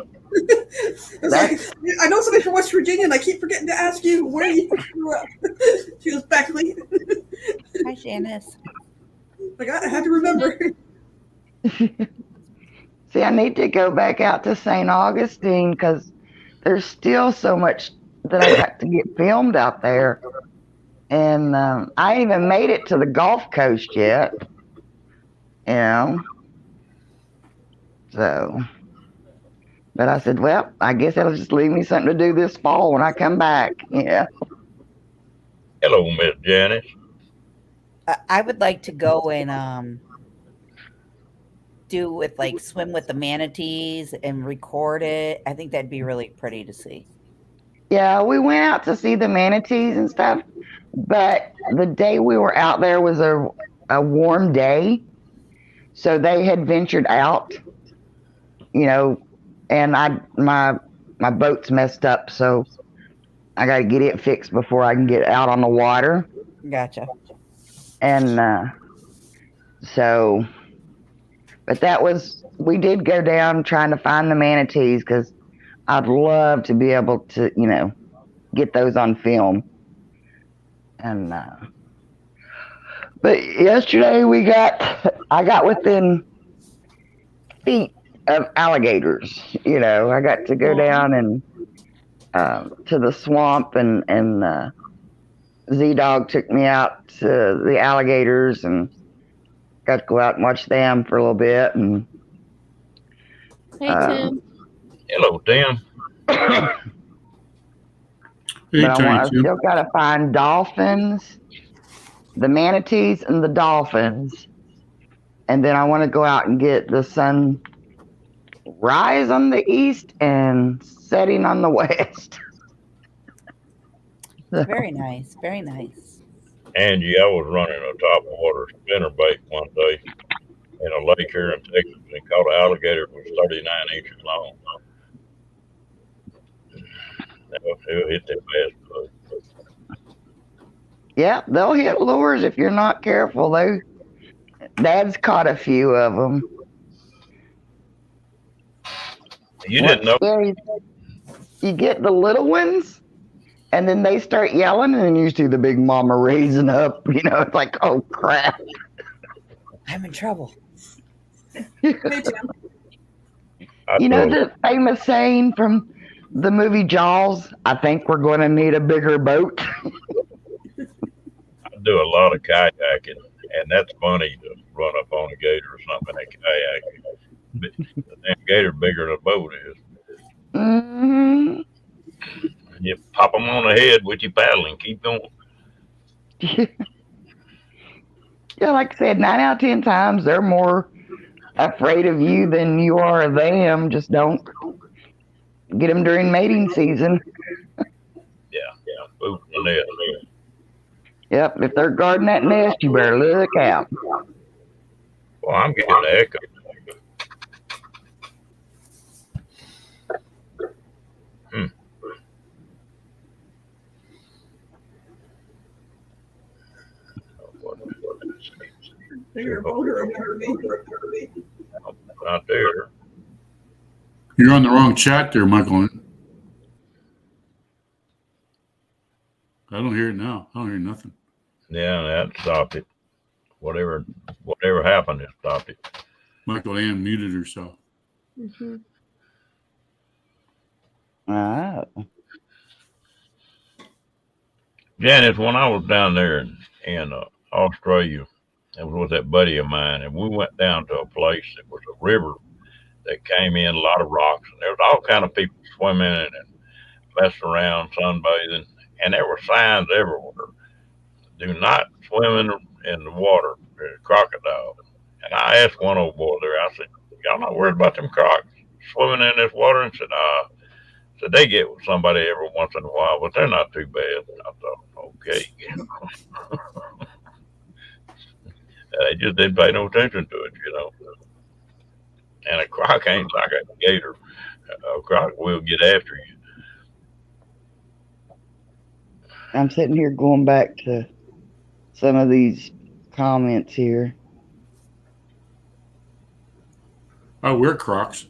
I know somebody from West Virginia, and I keep forgetting to ask you where you grew up. She was Beckley. Hi, Janice. I had to remember. See, I need to go back out to St. Augustine because there's still so much that I got to get filmed out there. And I ain't even made it to the Gulf Coast yet. So, but I said, well, I guess that'll just leave me something to do this fall when I come back. Yeah. Hello, Miss Janice. I would like to go and do with like swim with the manatees and record it. I think that'd be really pretty to see. Yeah, we went out to see the manatees and stuff, but the day we were out there was a warm day. So they had ventured out, and my boat's messed up, so I got to get it fixed before I can get out on the water. Gotcha. And but we did go down trying to find the manatees because I'd love to be able to, get those on film. And but yesterday I got within feet of alligators. I got to go down and to the swamp, and Z-Dog took me out to the alligators and got to go out and watch them for a little bit. And Hey, Tim. Hello, Tim. Hey, but I Tiny Tim. still got to find dolphins, the manatees, and the dolphins. And then I want to go out and get the sun rise on the east and setting on the west. Very nice. Very nice. Angie, I was running a top water spinnerbait one day in a lake here in Texas and caught an alligator that was 39 inches long. He'll hit that fast. Yeah, they'll hit lures if you're not careful. Dad's caught a few of them. You didn't know? Scary, you get the little ones, and then they start yelling, and then you see the big mama raising up. It's like, oh crap! I'm in trouble. Hey, Tim. The famous saying from the movie Jaws, I think we're going to need a bigger boat. I do a lot of kayaking, and that's funny to run up on a gator or something in kayaking. But the damn gator bigger than a boat is. Mm-hmm. You pop them on the head with your paddle and keep going. Yeah, like I said, 9 out of 10 times they're more afraid of you than you are of them. Just don't get them during mating season. Yeah. Boot in the nest. Yep, if they're guarding that nest, you better look out. Well, I'm getting an echo. You're a boater over me. Not there. You're on the wrong chat there, Michael. I don't hear it now. I don't hear nothing. Yeah, that stopped it. Whatever happened, it stopped it. Michael Ann muted herself. Mm-hmm. Oh. Janice, when I was down there in Australia, I was with that buddy of mine, and we went down to a place that was a river that came in, a lot of rocks, and there was all kind of people swimming and messing around, sunbathing. and there were signs everywhere. Do not swim in the water. There's crocodile. And I asked one old boy there, I said, y'all not worried about them crocs swimming in this water? And said, so they get with somebody every once in a while, but they're not too bad. I thought, okay. They just didn't pay no attention to it. And a croc ain't like a gator. A croc will get after you. I'm sitting here going back to some of these comments here. I wear Crocs.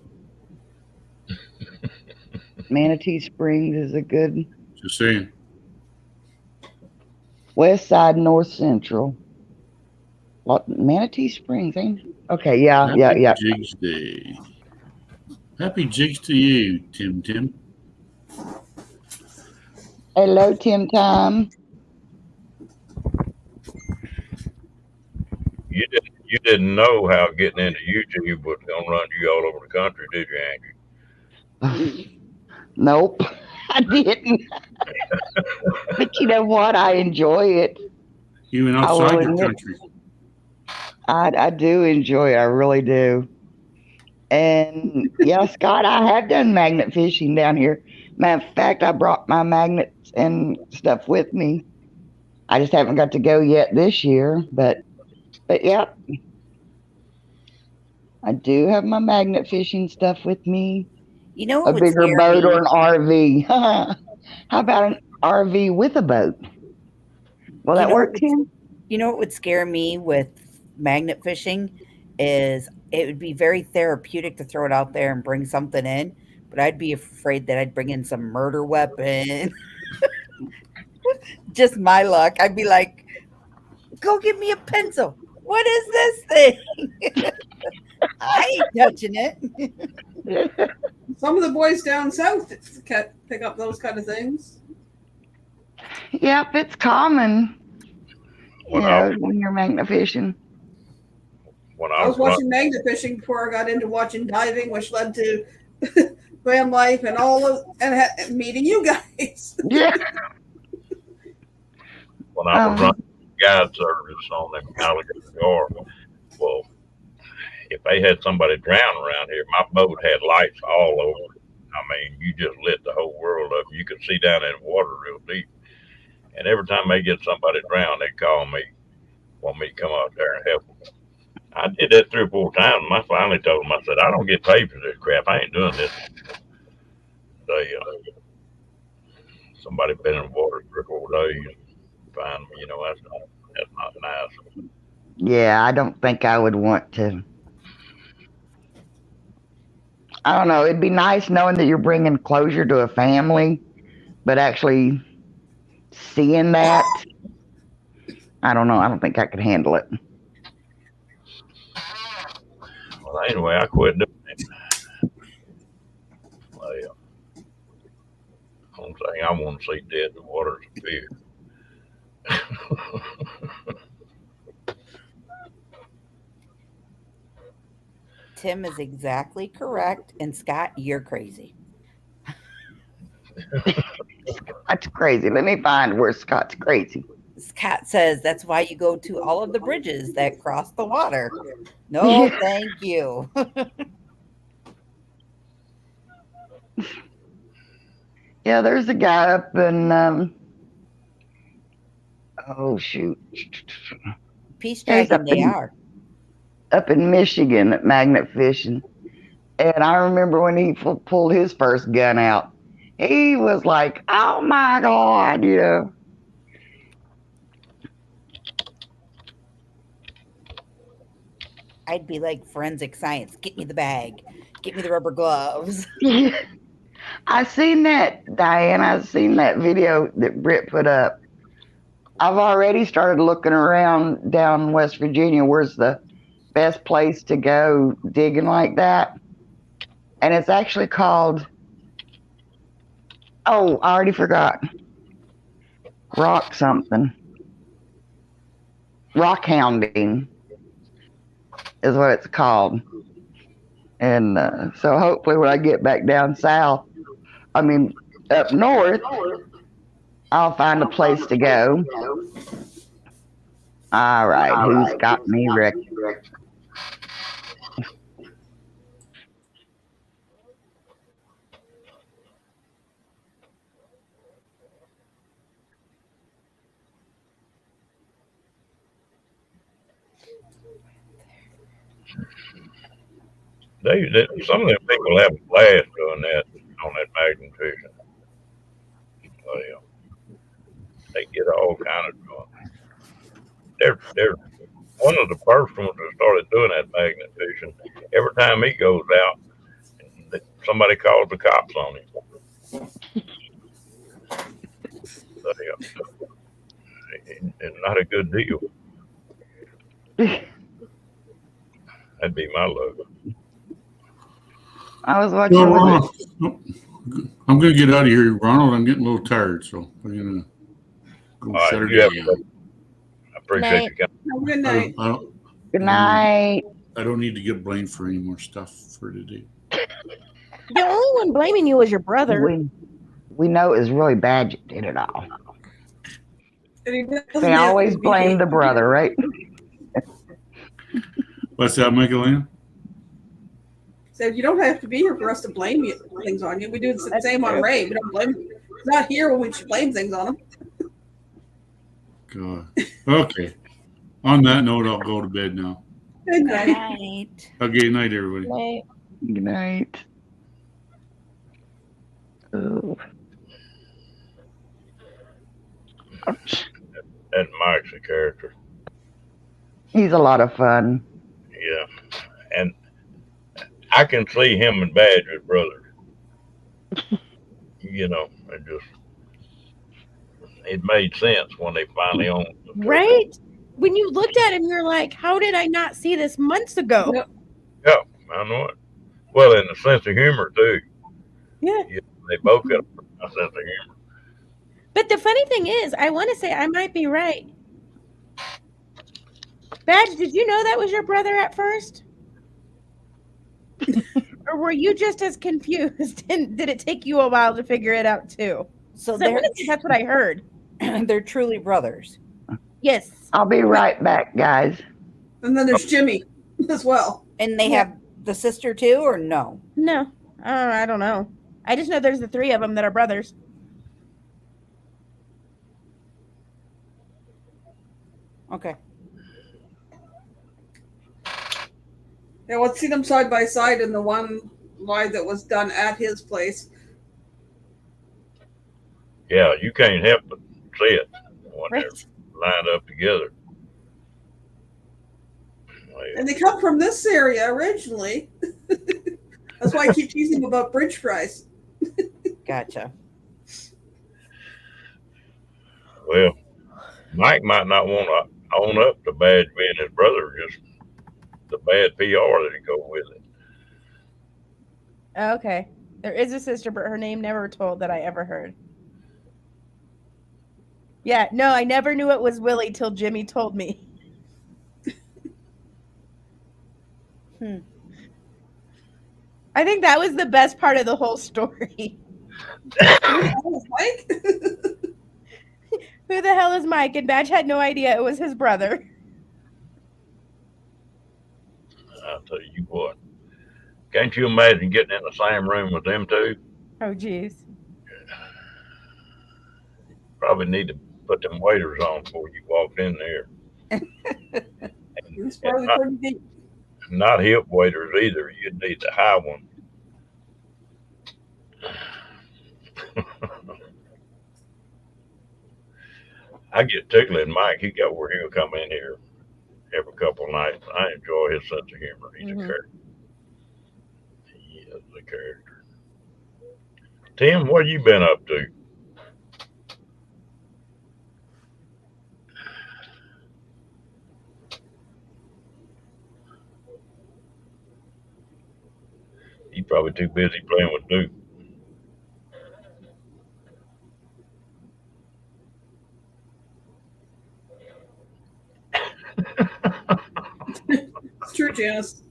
Manatee Springs is a good Just saying. West Side, North Central. Manatee Springs, ain't it? Okay, yeah. Happy Jigs Day. Happy Jigs to you, Tim. Hello, Tim Time. You didn't know how getting into YouTube was gonna run you all over the country, did you, Angie? Nope, I didn't. But you know what? I enjoy it. Even outside your country. I do enjoy it. I really do. And yeah, Scott, I have done magnet fishing down here. Matter of fact, I brought my magnets and stuff with me. I just haven't got to go yet this year, but yeah. I do have my magnet fishing stuff with me. You know what A bigger scare boat me? or an RV. How about an RV with a boat? Will that work, Tim? You know what would scare me with magnet fishing is it would be very therapeutic to throw it out there and bring something in, but I'd be afraid that I'd bring in some murder weapon. Just my luck. I'd be like, go get me a pencil. What is this thing? I ain't touching it. Some of the boys down south pick up those kind of things. Yep, it's common. When you're magnet fishing. When I was watching magnet fishing before I got into watching diving, which led to van life and and meeting you guys. Yeah. When I was running guide service on them alligator yard, well, if they had somebody drown around here, my boat had lights all over it. I mean, you just lit the whole world up. You could see down in the water real deep. And every time they get somebody drowned, they call me, want me to come out there and help them. I did that 3 or 4 times. And I finally told them, I said, I don't get paid for this crap. I ain't doing this. Somebody been in the water 3 or 4 days. Find me, that's not nice. Yeah, I don't think I would want to. I don't know. It'd be nice knowing that you're bringing closure to a family, but actually seeing that, I don't know. I don't think I could handle it. Well, anyway, I quit doing it. Well, only thing I want to see dead in the water is a fish. Tim is exactly correct. And Scott, you're crazy. That's crazy. Let me find where Scott's crazy. Scott says that's why you go to all of the bridges that cross the water. No, thank you. Yeah, there's a guy up in oh shoot. Peace Dragon, they are. Up in Michigan at magnet fishing. And I remember when he pulled his first gun out, he was like, oh my God, I'd be like forensic science. Get me the bag. Get me the rubber gloves. I seen that, Diane. I seen that video that Britt put up. I've already started looking around down West Virginia. Where's the best place to go digging like that? And it's actually called, oh, I already forgot. Rock something. Rock hounding is what it's called. And so hopefully when I get back down south, up north, I'll find a place to go. All right, who's got me, Rick? Some of them people have a blast doing that on that magnet fishing. Well, they get all kind of drunk. They're one of the first ones that started doing that magnet fishing. Every time he goes out, somebody calls the cops on him. So, it's not a good deal. That'd be my luck. I was watching. Well, I'm going to get out of here, Ronald. I'm getting a little tired, so I'm going to go shut her down. I appreciate you coming. Have a good night. Good night. I don't need to get blamed for any more stuff for today. The only one blaming you was your brother. We know it was really bad you did it all. They always blame the brother, right? What's that, Michael? So you don't have to be here for us to blame things on you. We do the same on Ray. We don't blame him. He's not here when we should blame things on him. God. Okay. On that note, I'll go to bed now. Good night. Night. Okay, good night, everybody. Right. Good night. Oh. That Mike's a character. He's a lot of fun. Yeah. And I can see him and Badge as brothers. It made sense when they finally owned them. Right? When you looked at him, you're like, how did I not see this months ago? Yep. Yeah, I know it. Well, in the sense of humor, too. Yeah. They both got a sense of humor. But the funny thing is, I want to say I might be right. Badge, did you know that was your brother at first? Or were you just as confused? And did it take you a while to figure it out too? So That's what I heard. they're truly brothers. Yes. I'll be right back, guys. And then there's Jimmy as well. And they have the sister too, or no? No. I don't know. I just know there's the three of them that are brothers. Okay. Yeah, let's see them side by side in the one live that was done at his place. Yeah, you can't help but see it when Right. they're lined up together. Well, And they come from this area originally. That's why I keep teasing about bridge price. Gotcha. well, Mike might not want to own up to Badge being his brother, just the bad PR that he go with it. Okay. There is a sister, but her name never told that I ever heard. Yeah, no, I never knew it was Willie till Jimmy told me. I think that was the best part of the whole story. Mike? Who the hell is Mike? And Badge had no idea it was his brother. I'll tell you what. Can't you imagine getting in the same room with them two? Oh, geez. Probably need to put them waders on before you walked in there. It's probably not, pretty deep. not hip waders either. You'd need the high one. I get tickled, Mike. He got where he'll come in here every couple of nights. I enjoy his sense of humor. He's a character. He is a character. Tim, what have you been up to? He's probably too busy playing with Duke. It's true, Janice.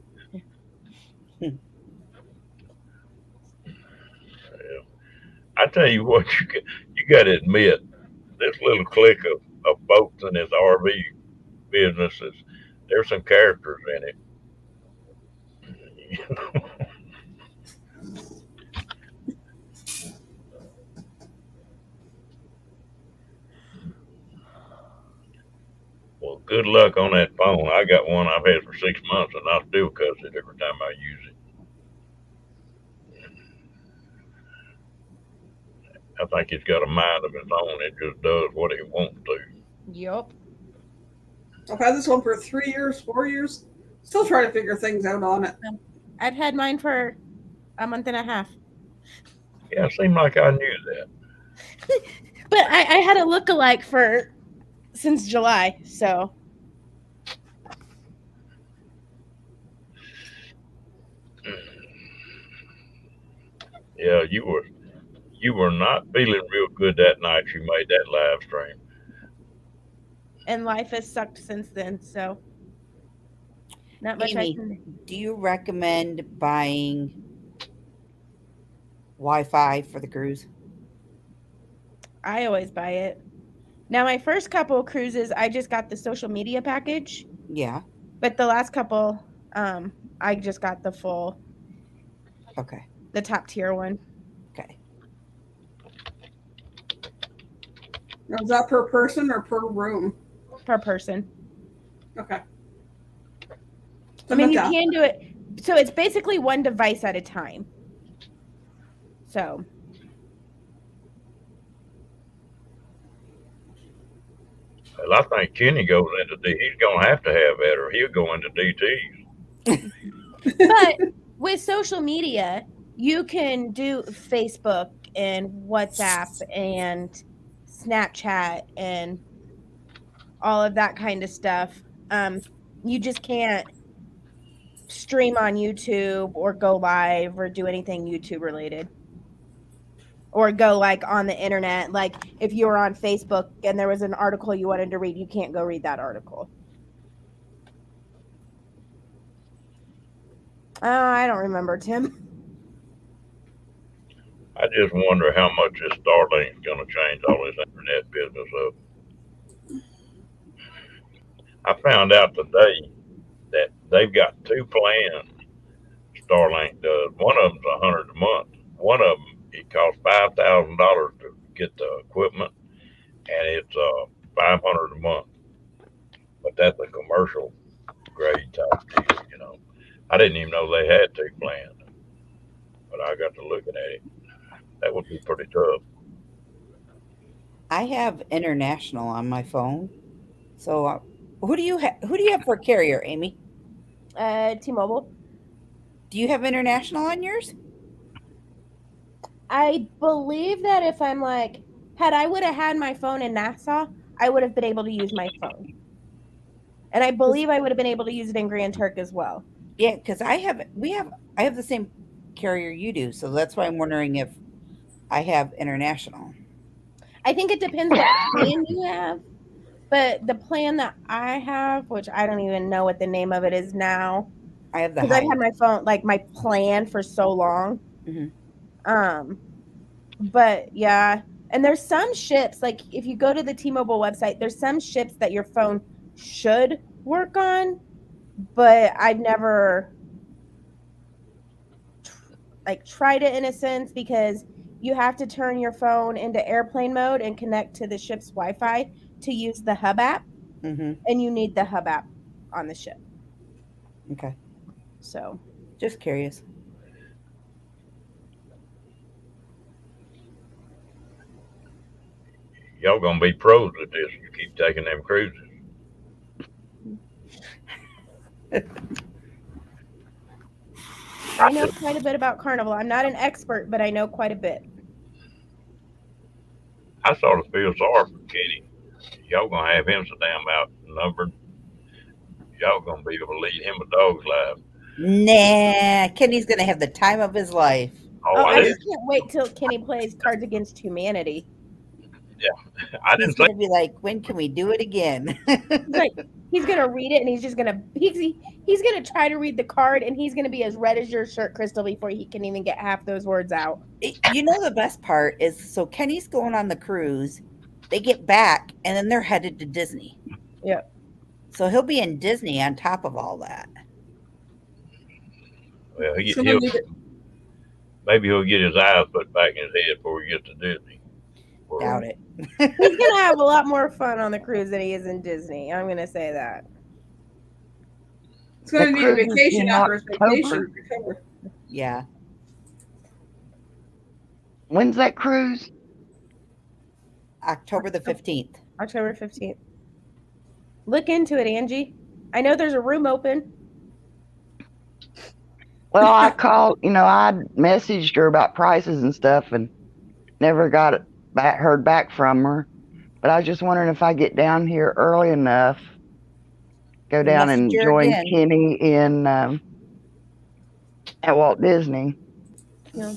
I tell you what, you got to admit, this little clique of boats in this RV business there's some characters in it. Well, good luck on that phone. I got one I've had for 6 months, and I still cuss it every time I use it. I think it's got a mind of its own. It just does what it wants to. Yup. I've had this one for 3 years, 4 years. Still trying to figure things out on it. I've had mine for a month and a half. Yeah, it seemed like I knew that. But I had a look-alike since July, so. Yeah, you were not feeling real good that night you made that live stream. And life has sucked since then, so. Not much I Amy, can. do you recommend buying Wi-Fi for the cruise? I always buy it. Now, my first couple of cruises, I just got the social media package. Yeah. But the last couple, I just got the full, Okay. the top tier one Okay. Now, is that per person or per room? per person. Okay. I mean, you can do it. So it's basically one device at a time. So. Well, I think Kenny goes into he's gonna have to have that, or he'll go into DTs. But with social media, you can do Facebook and WhatsApp and Snapchat and all of that kind of stuff. You just can't stream on YouTube or go live or do anything YouTube related. Or go like on the internet. Like if you were on Facebook and there was an article you wanted to read, you can't go read that article. I don't remember, Tim. I just wonder how much this Starlink's gonna change all this internet business up. I found out today that they've got two plans. Starlink does. One of them's $100 a month. One of them it costs $5,000 to get the equipment, and it's $500 a month. But that's a commercial grade type deal, you know. I didn't even know they had two plans, but I got to looking at it. That would be pretty tough. I have international on my phone. So who do you have for carrier, Amy? T-Mobile. Do you have international on yours? I believe that if I'm like, had I would have had my phone in Nassau, I would have been able to use my phone. And I believe I would have been able to use it in Grand Turk as well. Yeah, because I have the same carrier you do, so that's why I'm wondering if I have international. I think it depends what plan you have. But the plan that I have, which I don't even know what the name of it is now. I have the because I've had my phone, like my plan for so long. Mm-hmm. But yeah, and there's some ships, like if you go to the T-Mobile website, there's some ships that your phone should work on, but I've never tried it in a sense because you have to turn your phone into airplane mode and connect to the ship's Wi-Fi to use the hub app, Mm-hmm. and you need the hub app on the ship. Okay. So Just curious. Y'all gonna be pros at this. You keep taking them cruises. I know quite a bit about Carnival. I'm not an expert, but I know quite a bit. I sort of feel sorry for Kenny. Y'all gonna have him so damn outnumbered. Y'all gonna be able to lead him a dog's life. Nah, Kenny's gonna have the time of his life. Oh, I just can't wait till Kenny plays Cards Against Humanity. I didn't He's say gonna be like, when can we do it again? He's gonna read it and he's just gonna he's gonna try to read the card and he's gonna be as red as your shirt, Crystal, before he can even get half those words out. You know the best part is, so Kenny's going on the cruise, they get back and then they're headed to Disney. Yep. So he'll be in Disney on top of all that. Well, So when you maybe he'll get his eyes put back in his head before he gets to Disney. Doubt it. He's gonna have a lot more fun on the cruise than he is in Disney. I'm gonna say that. it's going to The need a cruise is vacation in after his October. vacation. Recover. Yeah. When's that cruise? October the 15th. October 15th. Look into it, Angie. I know there's a room open. Well, I called, I messaged her about prices and stuff and never heard back from her. But I was just wondering if I get down here early enough, go down and Message her join again. Kenny at Walt Disney. Yeah.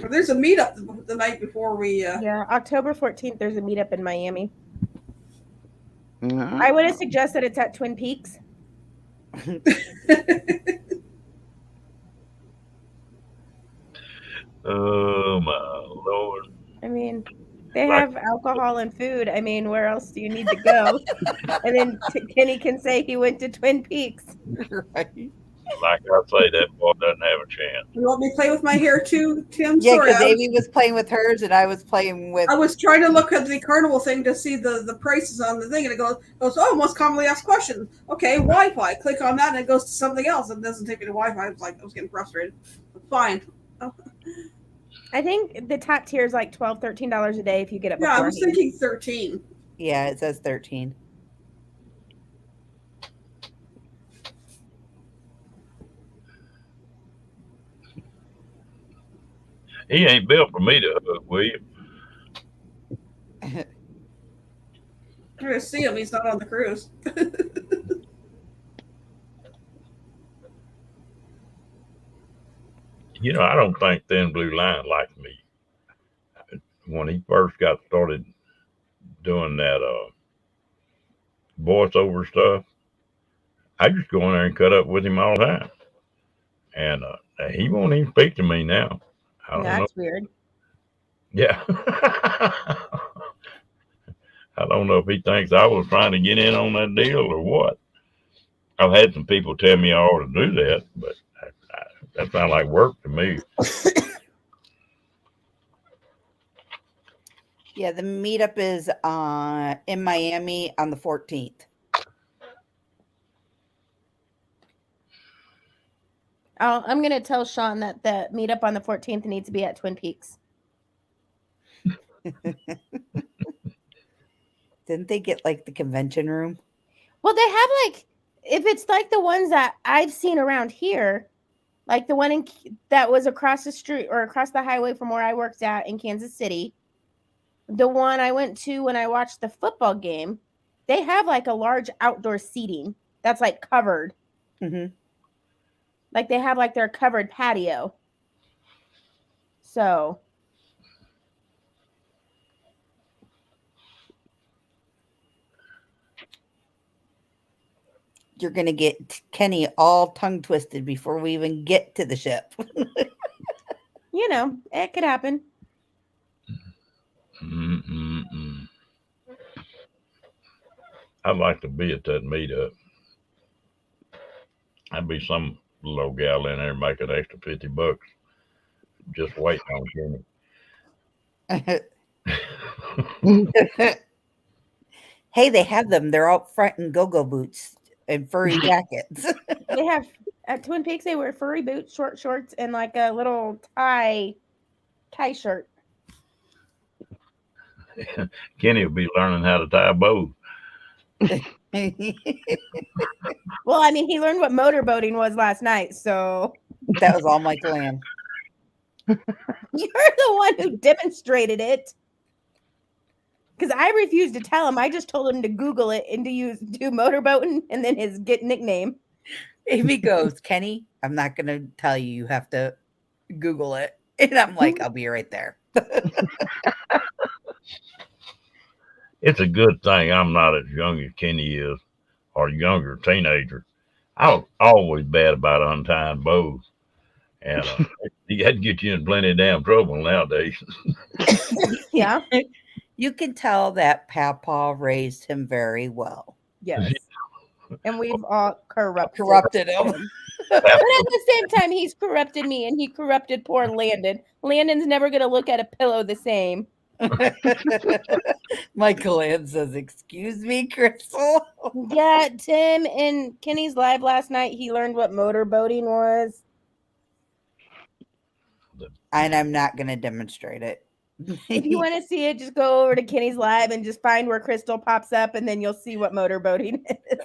There's a meetup the night before we. Yeah, October 14th, there's a meetup in Miami. Mhm. I would have suggested it's at Twin Peaks. Oh my Lord! I mean, they have alcohol and food. I mean, where else do you need to go? And then Kenny can say he went to Twin Peaks. Right. Like I say, that boy doesn't have a chance. You want me to play with my hair too, Tim? Yeah, Sorry, because Amy was playing with hers and I was playing with. I was trying to look at the Carnival thing to see the prices on the thing, and it goes, oh, most commonly asked questions. Okay, Wi-Fi. Click on that, and it goes to something else. It doesn't take me to Wi-Fi. I was getting frustrated. But fine. I think the top tier is like $12, $13 a day if you get it Yeah, I beforehand. was thinking 13. Yeah, it says 13. He ain't built for me to hug, will you? I'm going to see him. He's not on the cruise. I don't think Thin Blue Line liked me. When he first got started doing that voiceover stuff, I just go in there and cut up with him all the time. And he won't even speak to me now. I don't know. That's weird. Yeah. I don't know if he thinks I was trying to get in on that deal or what. I've had some people tell me I ought to do that, but that sounds like work to me. Yeah, the meetup is in Miami on the 14th. I'm going to tell Sean that the meetup on the 14th needs to be at Twin Peaks. Didn't they get like the convention room? Well, they have like, if it's like the ones that I've seen around here, like the one that was across the street or across the highway from where I worked at in Kansas City, the one I went to when I watched the football game, they have like a large outdoor seating that's like covered. Mm-hmm. Like they have like their covered patio. So. You're going to get Kenny all tongue twisted before we even get to the ship. It could happen. Mm-mm-mm. I'd like to be at that meetup. I'd be some little gal in there making an extra $50 just waiting on Kenny. Hey, they have them. They're out front in go-go boots and furry jackets. They have at Twin Peaks. They wear furry boots, short shorts, and like a little tie shirt. Kenny will be learning how to tie bows. Well, I mean, he learned what motorboating was last night, so That was all Michael Ann. you're the one who demonstrated it. Because I refused to tell him. I just told him to Google it and to do motorboating and then his nickname. Amy goes, Kenny, I'm not going to tell you. You have to Google it. And I'm like, I'll be right there. It's a good thing I'm not as young as Kenny is, or younger teenager. I was always bad about untying bows. And you had to get you in plenty of damn trouble nowadays. Yeah. You can tell that Papa raised him very well. Yes. And we've all Corrupted him. But at the same time, he's corrupted me and he corrupted poor Landon. Landon's never going to look at a pillow the same. Michael Ann says, "Excuse me, Crystal." Yeah, Tim in Kenny's live last night, he learned what motorboating was. And I'm not going to demonstrate it. If you want to see it, just go over to Kenny's live and just find where Crystal pops up, and then you'll see what motorboating is.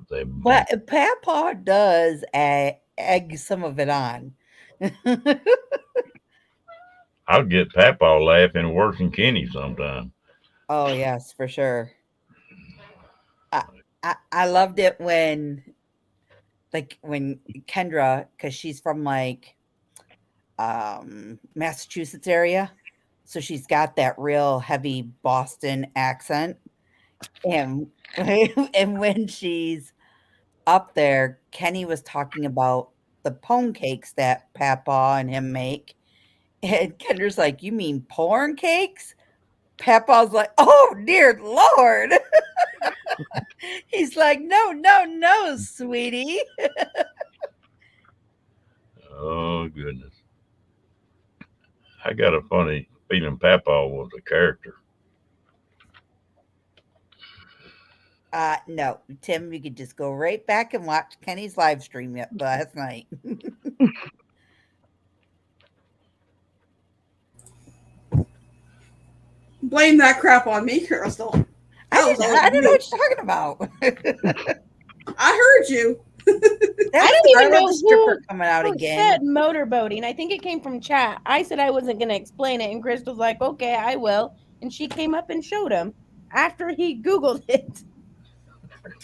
But Papa does egg some of it on. I'll get Papa laughing worse than Kenny sometimes. Oh yes, for sure. I loved it when Kendra, because she's from Massachusetts area, so she's got that real heavy Boston accent, and and when she's up there, Kenny was talking about the pone cakes that Papa and him make. And Kendra's like, "You mean porn cakes?" Papa's like, "Oh, dear Lord." He's like, no, sweetie. Oh, goodness. I got a funny feeling Papa was a character. No, Tim, you could just go right back and watch Kenny's live stream last night. Blame that crap on me, Crystal. I don't know what you're talking about. I heard you. I don't even know stripper coming out again. Said motorboating. I think it came from chat. I said I wasn't going to explain it, and Crystal's like, "Okay, I will." And she came up and showed him after he Googled it.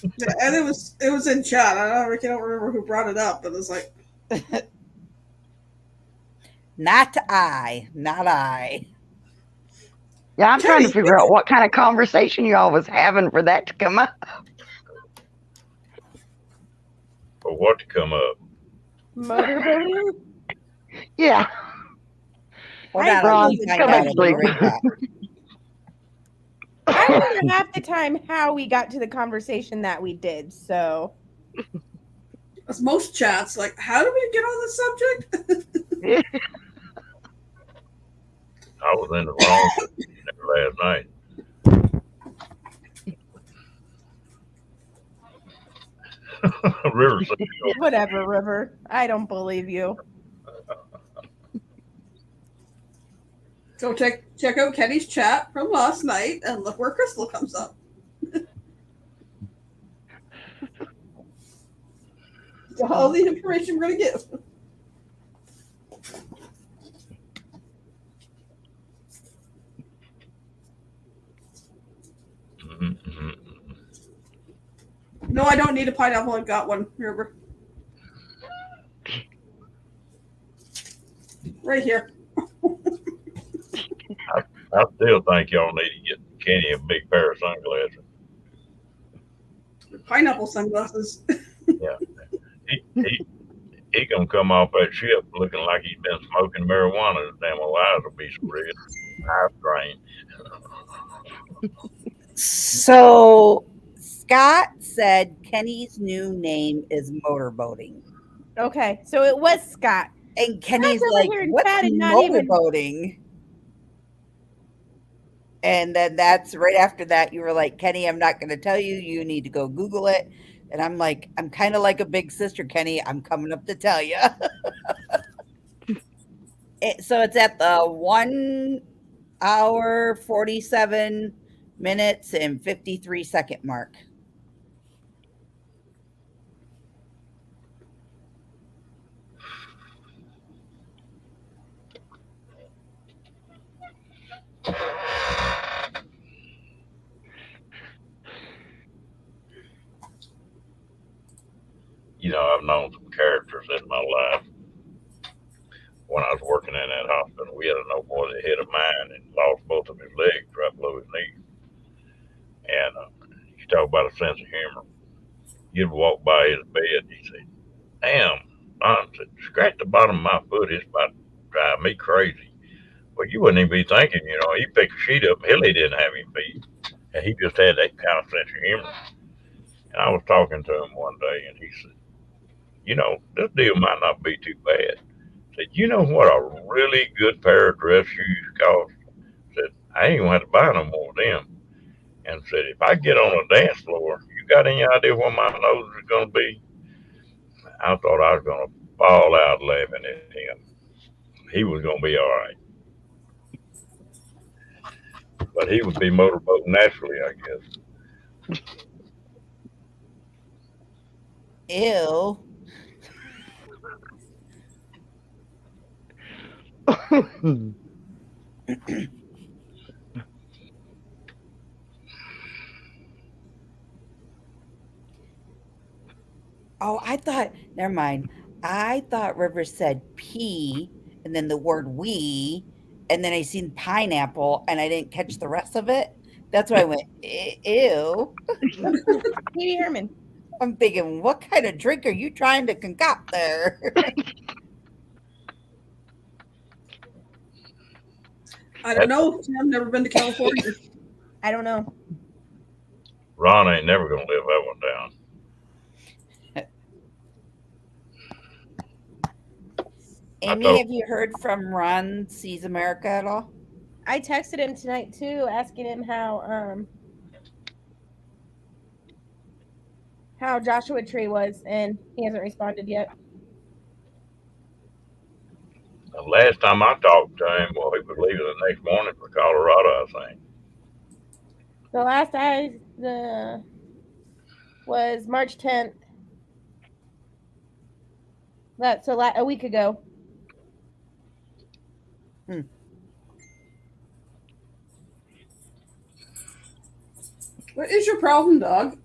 Yeah, and it was in chat. I don't remember who brought it up, but it was like, not I. Yeah, I'm trying to figure out what kind of conversation y'all was having for that to come up. For what to come up? Motorboating? Yeah. I I wonder half the time how we got to the conversation that we did. So, as most chats, like, how did we get on this subject? I was in the wrong last night. River said, whatever, River. I don't believe you. So check out Kenny's chat from last night and look where Crystal comes up. All the information we're going to give. No, I don't need a pineapple. I've got one. Remember? Right here. I still think y'all need to get Kenny a big pair of sunglasses. Pineapple sunglasses. Yeah. He gonna come off that ship looking like he's been smoking marijuana. His damn eyes will be so red. Eye strain. So Scott said Kenny's new name is motorboating. Okay, so it was Scott. And Kenny's like, "What's motorboating?" And then that's right after that, you were like, "Kenny, I'm not going to tell you. You need to go Google it." And I'm like, "I'm kind of like a big sister, Kenny. I'm coming up to tell you." So it's at the 1 hour, 47 minutes and 53-second mark. You know, I've known some characters in my life. When I was working in that hospital, we had an old boy that hit a mine and lost both of his legs right below his knee. And you talk about a sense of humor. You'd walk by his bed, he said, "Damn," I said, "scratch the bottom of my foot. It's about to drive me crazy." Well, you wouldn't even be thinking, he picked a sheet up. Hilly didn't have any feet. And he just had that kind of sense of humor. And I was talking to him one day, and he said, this deal might not be too bad. I said, you know what a really good pair of dress shoes cost? I said, I ain't gonna have to buy no more of them. And said, if I get on a dance floor, you got any idea what my nose is gonna be? I thought I was gonna fall out laughing at him. He was gonna be all right, but he would be motorboating naturally, I guess. Ew. Oh, I thought, never mind. I thought River said pea and then the word we, and then I seen pineapple and I didn't catch the rest of it. That's why I went, ew. Pee Herman. I'm thinking, what kind of drink are you trying to concoct there? I don't know. I've never been to California. I don't know. Ron ain't never gonna live that one down. Amy, have you heard from Ron Sees America at all? I texted him tonight too, asking him how Joshua Tree was, and he hasn't responded yet. The last time I talked to him, well, he was leaving the next morning for Colorado, I think. The last was March 10th. That's a week ago. What is your problem, dog?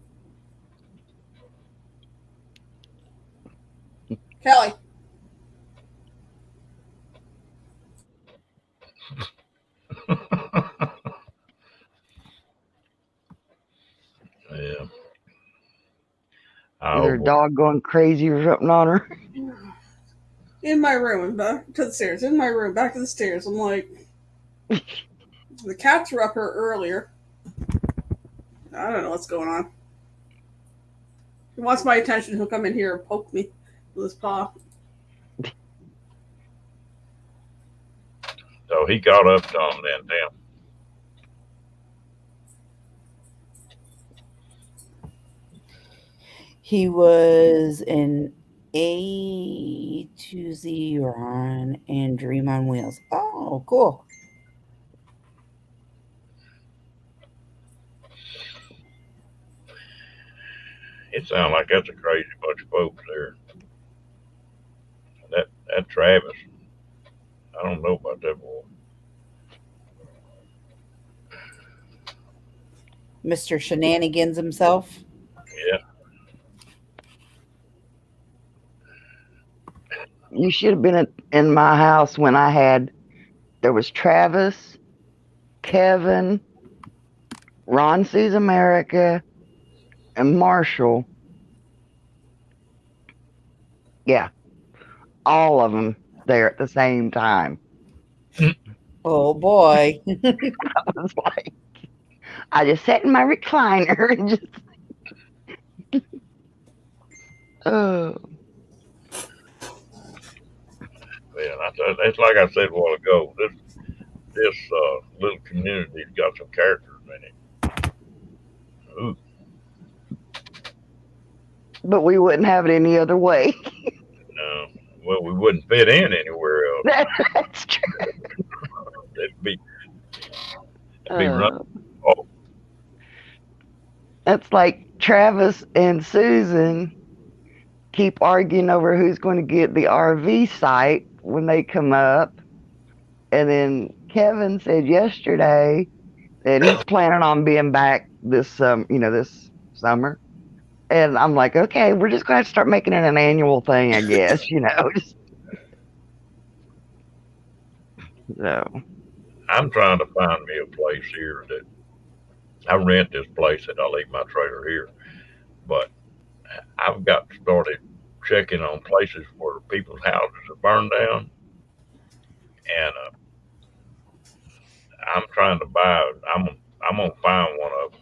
Kelly. Yeah. Is her dog going crazy or something on her? In my room and back to the stairs. In my room, back to the stairs. I'm like, the cats were up here earlier. I don't know what's going on. He wants my attention. He'll come in here and poke me with his paw. So he caught up to him then, Tim. He was in A to Z Ron and Dream on Wheels. Oh, cool. It sounds like that's a crazy bunch of folks there. That Travis, I don't know about that boy. Mr. Shenanigans himself. Yeah. You should have been in my house when there was Travis, Kevin, Ron Sees America, and Marshall. Yeah. All of them there at the same time. Oh boy. I was like, I just sat in my recliner and just oh. Yeah, it's like I said a while ago. This little community's got some characters in it. Ooh. But we wouldn't have it any other way. No. Well, we wouldn't fit in anywhere else. That's true. It'd be running. That's like Travis and Susan keep arguing over who's going to get the RV site when they come up. And then Kevin said yesterday that he's planning on being back this summer. And I'm like, okay, we're just going to have to start making it an annual thing, I guess, So. I'm trying to find me a place here that I rent this place and I leave my trailer here. But I've got started checking on places where people's houses are burned down. And I'm trying to buy. I'm gonna find one of them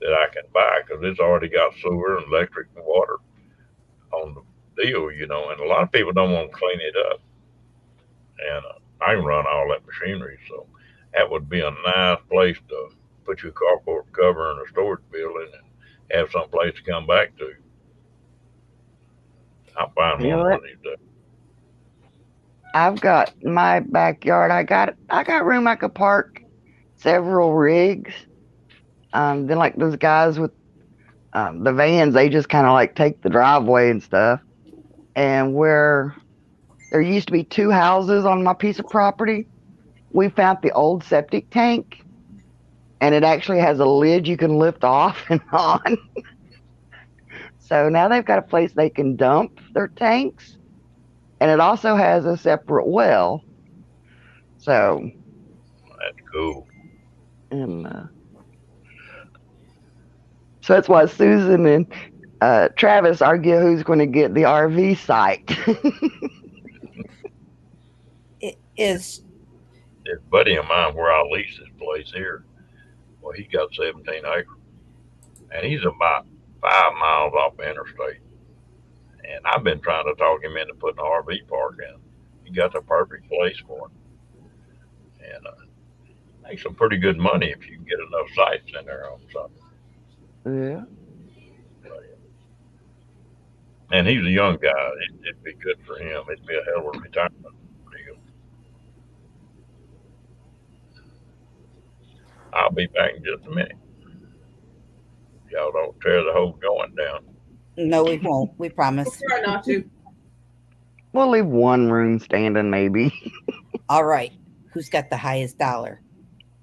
that I can buy because it's already got sewer and electric and water on the deal, And a lot of people don't want to clean it up, and I can run all that machinery, so that would be a nice place to put your carport cover in a storage building and have some place to come back to. I'll find You know one what? of these days. I've got my backyard. I got room I could park several rigs. Then like those guys with the vans, they just kind of like take the driveway and stuff. And where there used to be two houses on my piece of property, we found the old septic tank, and it actually has a lid you can lift off and on. So now they've got a place they can dump their tanks, and it also has a separate well. So, That's cool. and so that's why Susan and Travis argue who's going to get the RV site. It is This buddy of mine where I lease this place here, well, he got 17 acres, and he's about 5 miles off the interstate. And I've been trying to talk him into putting an RV park in. He got the perfect place for it, and make some pretty good money if you can get enough sites in there on something. Yeah. And he's a young guy. It'd be good for him. It'd be a hell of a retirement deal. I'll be back in just a minute. Y'all don't tear the whole joint down. no, we won't. We promise. Try not to. We'll leave one room standing, maybe. All right. Who's got the highest dollar?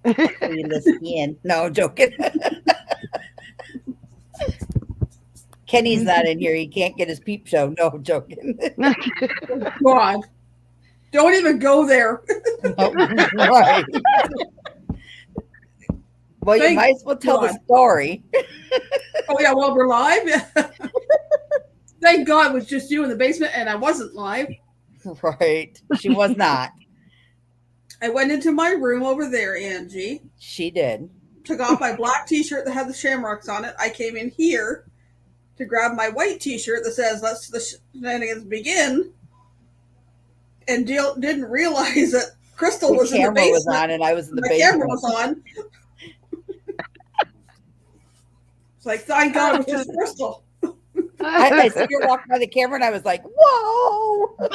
You listen in. No, joking. Kenny's not in here. He can't get his peep show. No, joking. God. Don't even go there. No, right. Well, you Thank might as well tell the God. story. Oh, yeah, well, we're live. Thank God it was just you in the basement and I wasn't live. Right. She was not. I went into my room over there, Angie, She did. took off my black t-shirt that had the shamrocks on it. I came in here to grab my white t-shirt that says "Let's the shenanigans begin," and didn't realize that Crystal was in the camera was basement. on and I was in the My basement. camera was on. It's like, thank God it was just Crystal. I see her walk by the camera and I was like, whoa. But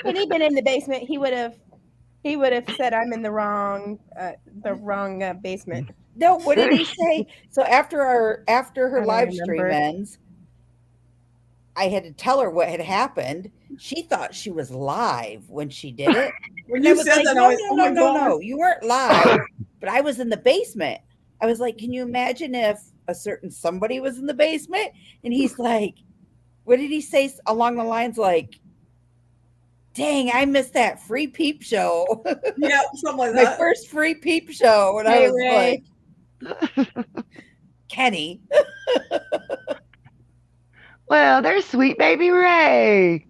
had he been in the basement, he would have said I'm in the wrong basement. No, what did he say? So after her I don't live stream remember. ends, I had to tell her what had happened. She thought she was live when she did it. When And I you was said like, that, no, I was, no, oh no, my no, God. no. You weren't live, but I was in the basement. I was like, can you imagine if a certain somebody was in the basement? And he's like, what did he say along the lines like, dang, I missed that free peep show. Yeah, something like My that. first free peep show. And I Hey, was Ray. like, Kenny. Well, there's sweet baby Ray.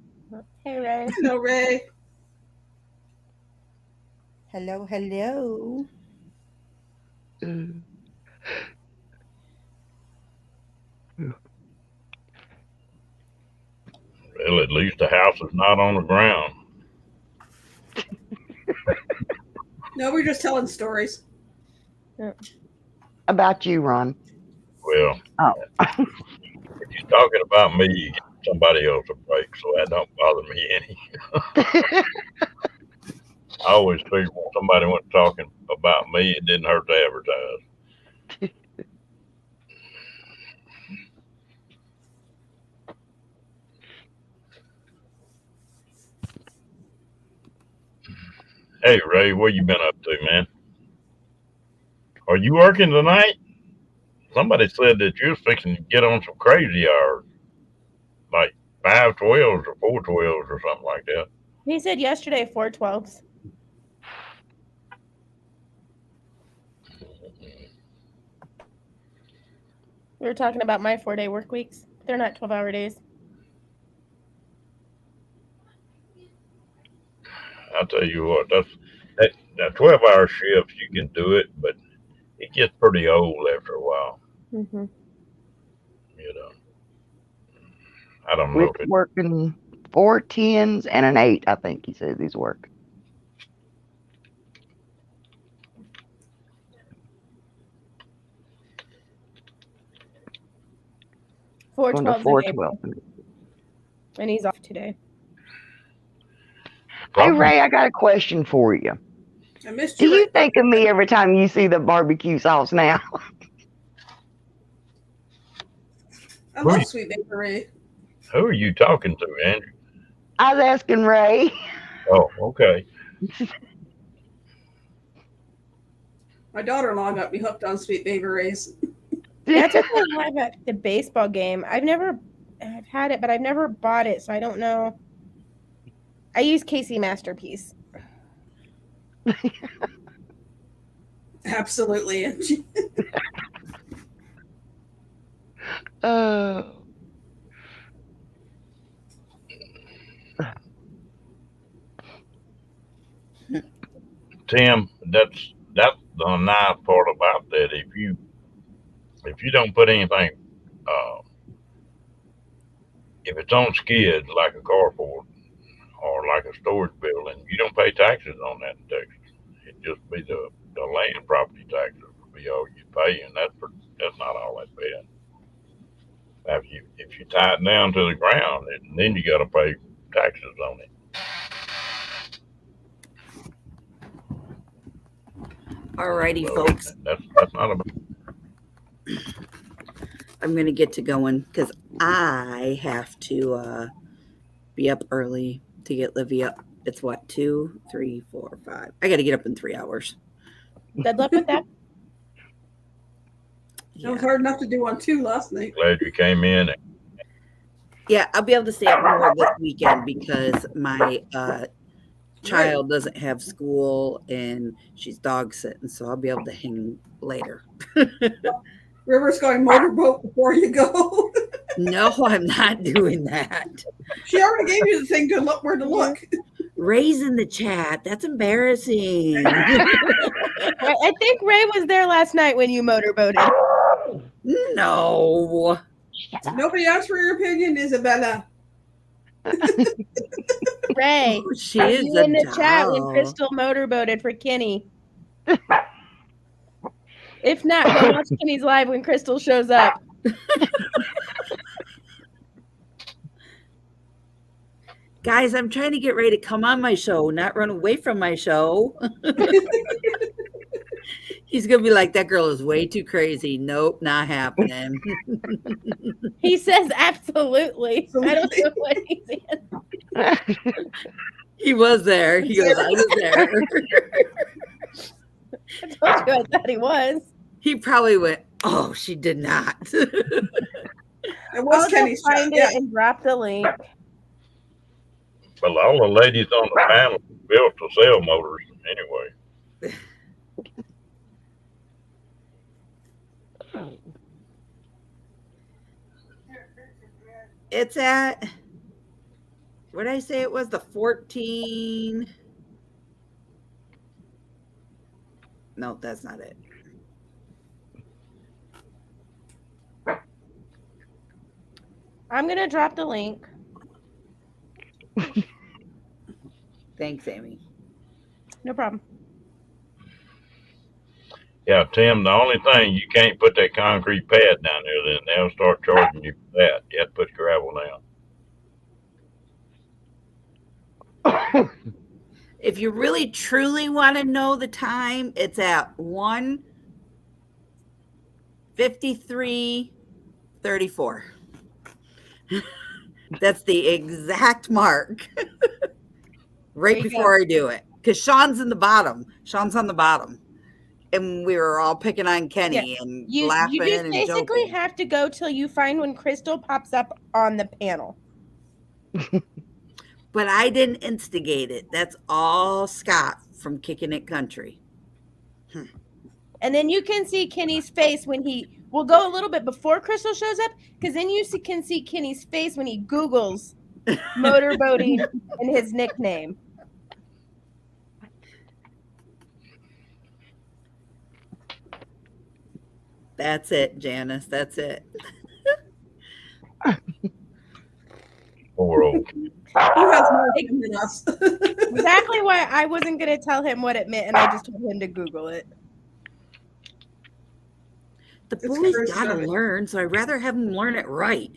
Hey Ray. No, Ray. Hello, hello. Well, at least the house is not on the ground. No, we're just telling stories. About you, Ron. Well, Oh. if you're talking about me, you get somebody else a break, so that don't bother me any. I always figured when somebody went talking about me, it didn't hurt to advertise. Hey Ray, what you been up to, man? Are you working tonight? Somebody said that you was fixing to get on some crazy hours, like 512s or 412s or something like that. He said yesterday 412s. We were talking about my 4-day work weeks. They're not 12-hour days. I'll tell you what, Now 12-hour shifts you can do it, but it gets pretty old after a while. Mm-hmm. You know, I don't know With if it. working 4 10s and an 8, I think he says he's working. Four Going to 12s 4 in April, 12. and he's off today. Hey, Probably. Ray, I got a question for you. I missed Do you. you think of me every time you see the barbecue sauce now? I love Sweet Bakery. Who are you talking to, Andrew? I was asking Ray. Oh, okay. My daughter-in-law got me hooked on Sweet Bakeries. That's what I have at the baseball game. I've had it, but I've never bought it, so I don't know. I use Casey Masterpiece. Absolutely. Tim, that's the nice part about that. If you don't put anything, if it's on skids like a carport or like a storage building, you don't pay taxes on that in Texas. It just be the land property taxes would be all you pay, and that's not all that bad. If you tie it down to the ground, then you got to pay taxes on it. Alrighty, So folks. that's not a bad. I'm gonna get to going because I have to be up early to get Livy up. It's what, 2, 3, 4, 5. I got to get up in 3 hours. Good luck with that. It was hard enough to do on 2 last night. Glad you came in. Yeah, I'll be able to stay up more this weekend because my child doesn't have school and she's dog sitting, so I'll be able to hang later. River's going motorboat before you go. No, I'm not doing that. She already gave you the thing to look where to look. Ray's in the chat. That's embarrassing. I think Ray was there last night when you motorboated. No. Nobody asked for your opinion, Isabella. Ray, She were is you a in the chat when doll. Crystal motorboated for Kenny? If not, go watch Kenny's live when Crystal shows up. Guys, I'm trying to get Ray to come on my show, not run away from my show. He's going to be like, that girl is way too crazy. Nope, not happening. He says absolutely. I don't know what he's in. He was there. He goes, I was there. I told you I thought he was. He probably went, oh, she did not. It was I'll Kenny's just find chat. it and drop the link. Well, all the ladies on the panel built to sell motors anyway. It's at, what did I say it was? The 14. No, that's not it. I'm going to drop the link. Thanks, Amy. No problem. Yeah, Tim, the only thing, you can't put that concrete pad down there, then they'll start charging you for that. You have to put gravel down. If you really truly want to know the time, it's at 1:53:34. That's the exact mark. Right before I do it. Because Sean's in the bottom. Sean's on the bottom. And we were all picking on Kenny and laughing You just and basically joking. have to go till you find when Crystal pops up on the panel. But I didn't instigate it. That's all Scott from Kicking It Country. And then you can see Kenny's face when we'll go a little bit before Crystal shows up, because then you can see Kenny's face when he Googles motorboating and his nickname. That's it, Janice. That's it. Poor old. Who has more time than us? Exactly why I wasn't going to tell him what it meant, and I just told him to Google it. The It's boy's Chris got to Evans. learn, so I'd rather have him learn it right.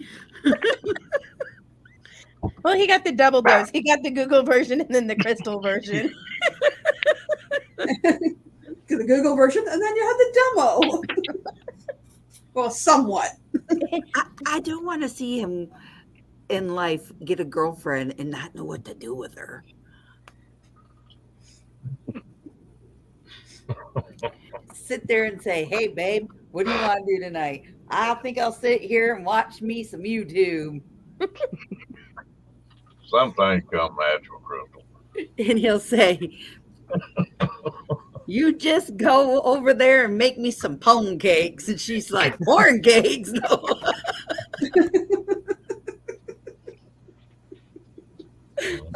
Well, he got the double dose. He got the Google version and then the Crystal version. The Google version, and then you had the demo. Well, somewhat. I don't want to see him in life get a girlfriend and not know what to do with her. Sit there and say, "Hey, babe, what do you want to do tonight?" I think I'll sit here and watch me some YouTube. Some things come natural, Crystal. And he'll say, "You just go over there and make me some pone cakes." And she's like, "Corn cakes?" No.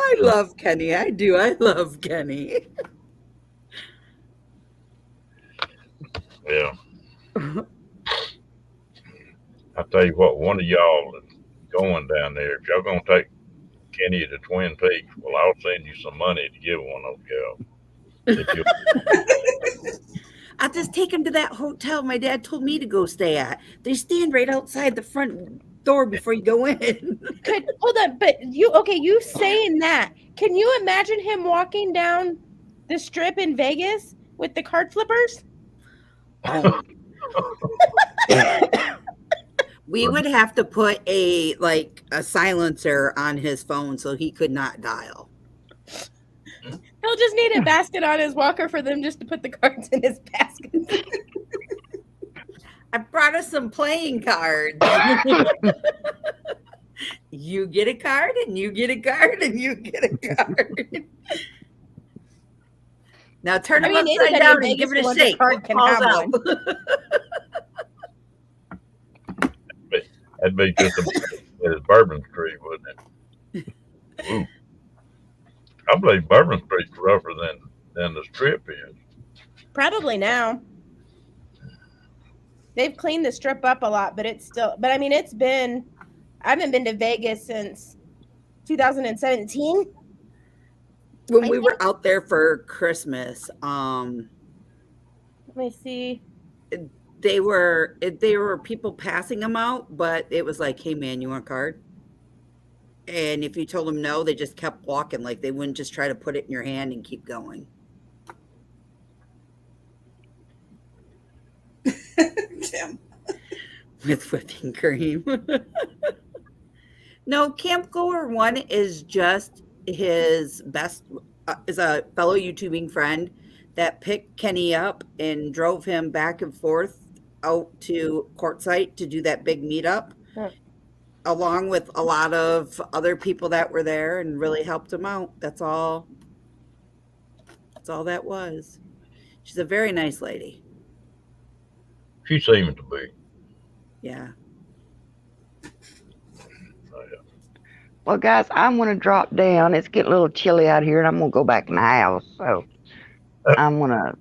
I love Kenny. I do. I love Kenny. Yeah. I tell you what, one of y'all is going down there. If y'all gonna take Kenny to Twin Peaks, well, I'll send you some money to give one of those gals. I'll just take him to that hotel my dad told me to go stay at. They stand right outside the front door before you go in. Hold on, but you saying that? Can you imagine him walking down the strip in Vegas with the card flippers? Oh. We would have to put a silencer on his phone so he could not dial. He'll just need a basket on his walker for them just to put the cards in his basket. I brought us some playing cards. You get a card, and you get a card, and you get a card. Now turn them upside down and give it a shake. Card can have one. That'd be just a Bourbon Street, wouldn't it? Ooh. I believe Bourbon Street's rougher than the Strip is. Probably now. They've cleaned the Strip up a lot, but it's still. But I mean, I haven't been to Vegas since 2017. When we were out there for Christmas, Let me see. they were people passing them out, but it was like, "Hey man, you want a card?" And if you told them no, they just kept walking. Like they wouldn't just try to put it in your hand and keep going. Tim. With whipping cream. No, Camp Goer 1 is just his best, is a fellow YouTubing friend that picked Kenny up and drove him back and forth out to Quartzsite to do that big meetup, along with a lot of other people that were there and really helped him out. That's all that was. She's a very nice lady. She seems to be. Yeah. Well, guys, I'm going to drop down. It's getting a little chilly out here, and I'm going to go back in the house. So I'm going to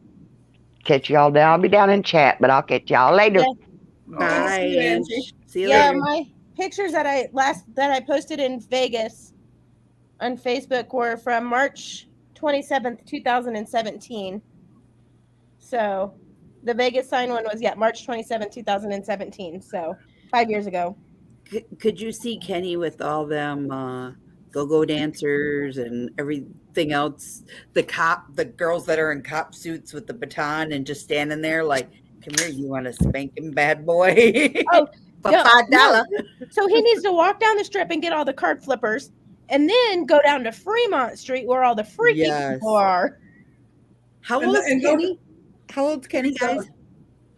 catch y'all down. I'll be down in chat, but I'll catch y'all later. Yeah. Bye. See you, Angie. See you Yeah, later. my pictures that I posted in Vegas on Facebook were from March 27th, 2017. So the Vegas sign one was March 27th, 2017. So 5 years ago. Could you see Kenny with all them go-go dancers and everything else? The girls that are in cop suits with the baton and just standing there like, "Come here, you want to spank him, bad boy?" Oh, for no, $5. no. So he needs to walk down the strip and get all the card flippers, and then go down to Fremont Street where all the freaky people are. How And old the- is and go Kenny? How old's Kenny, guys?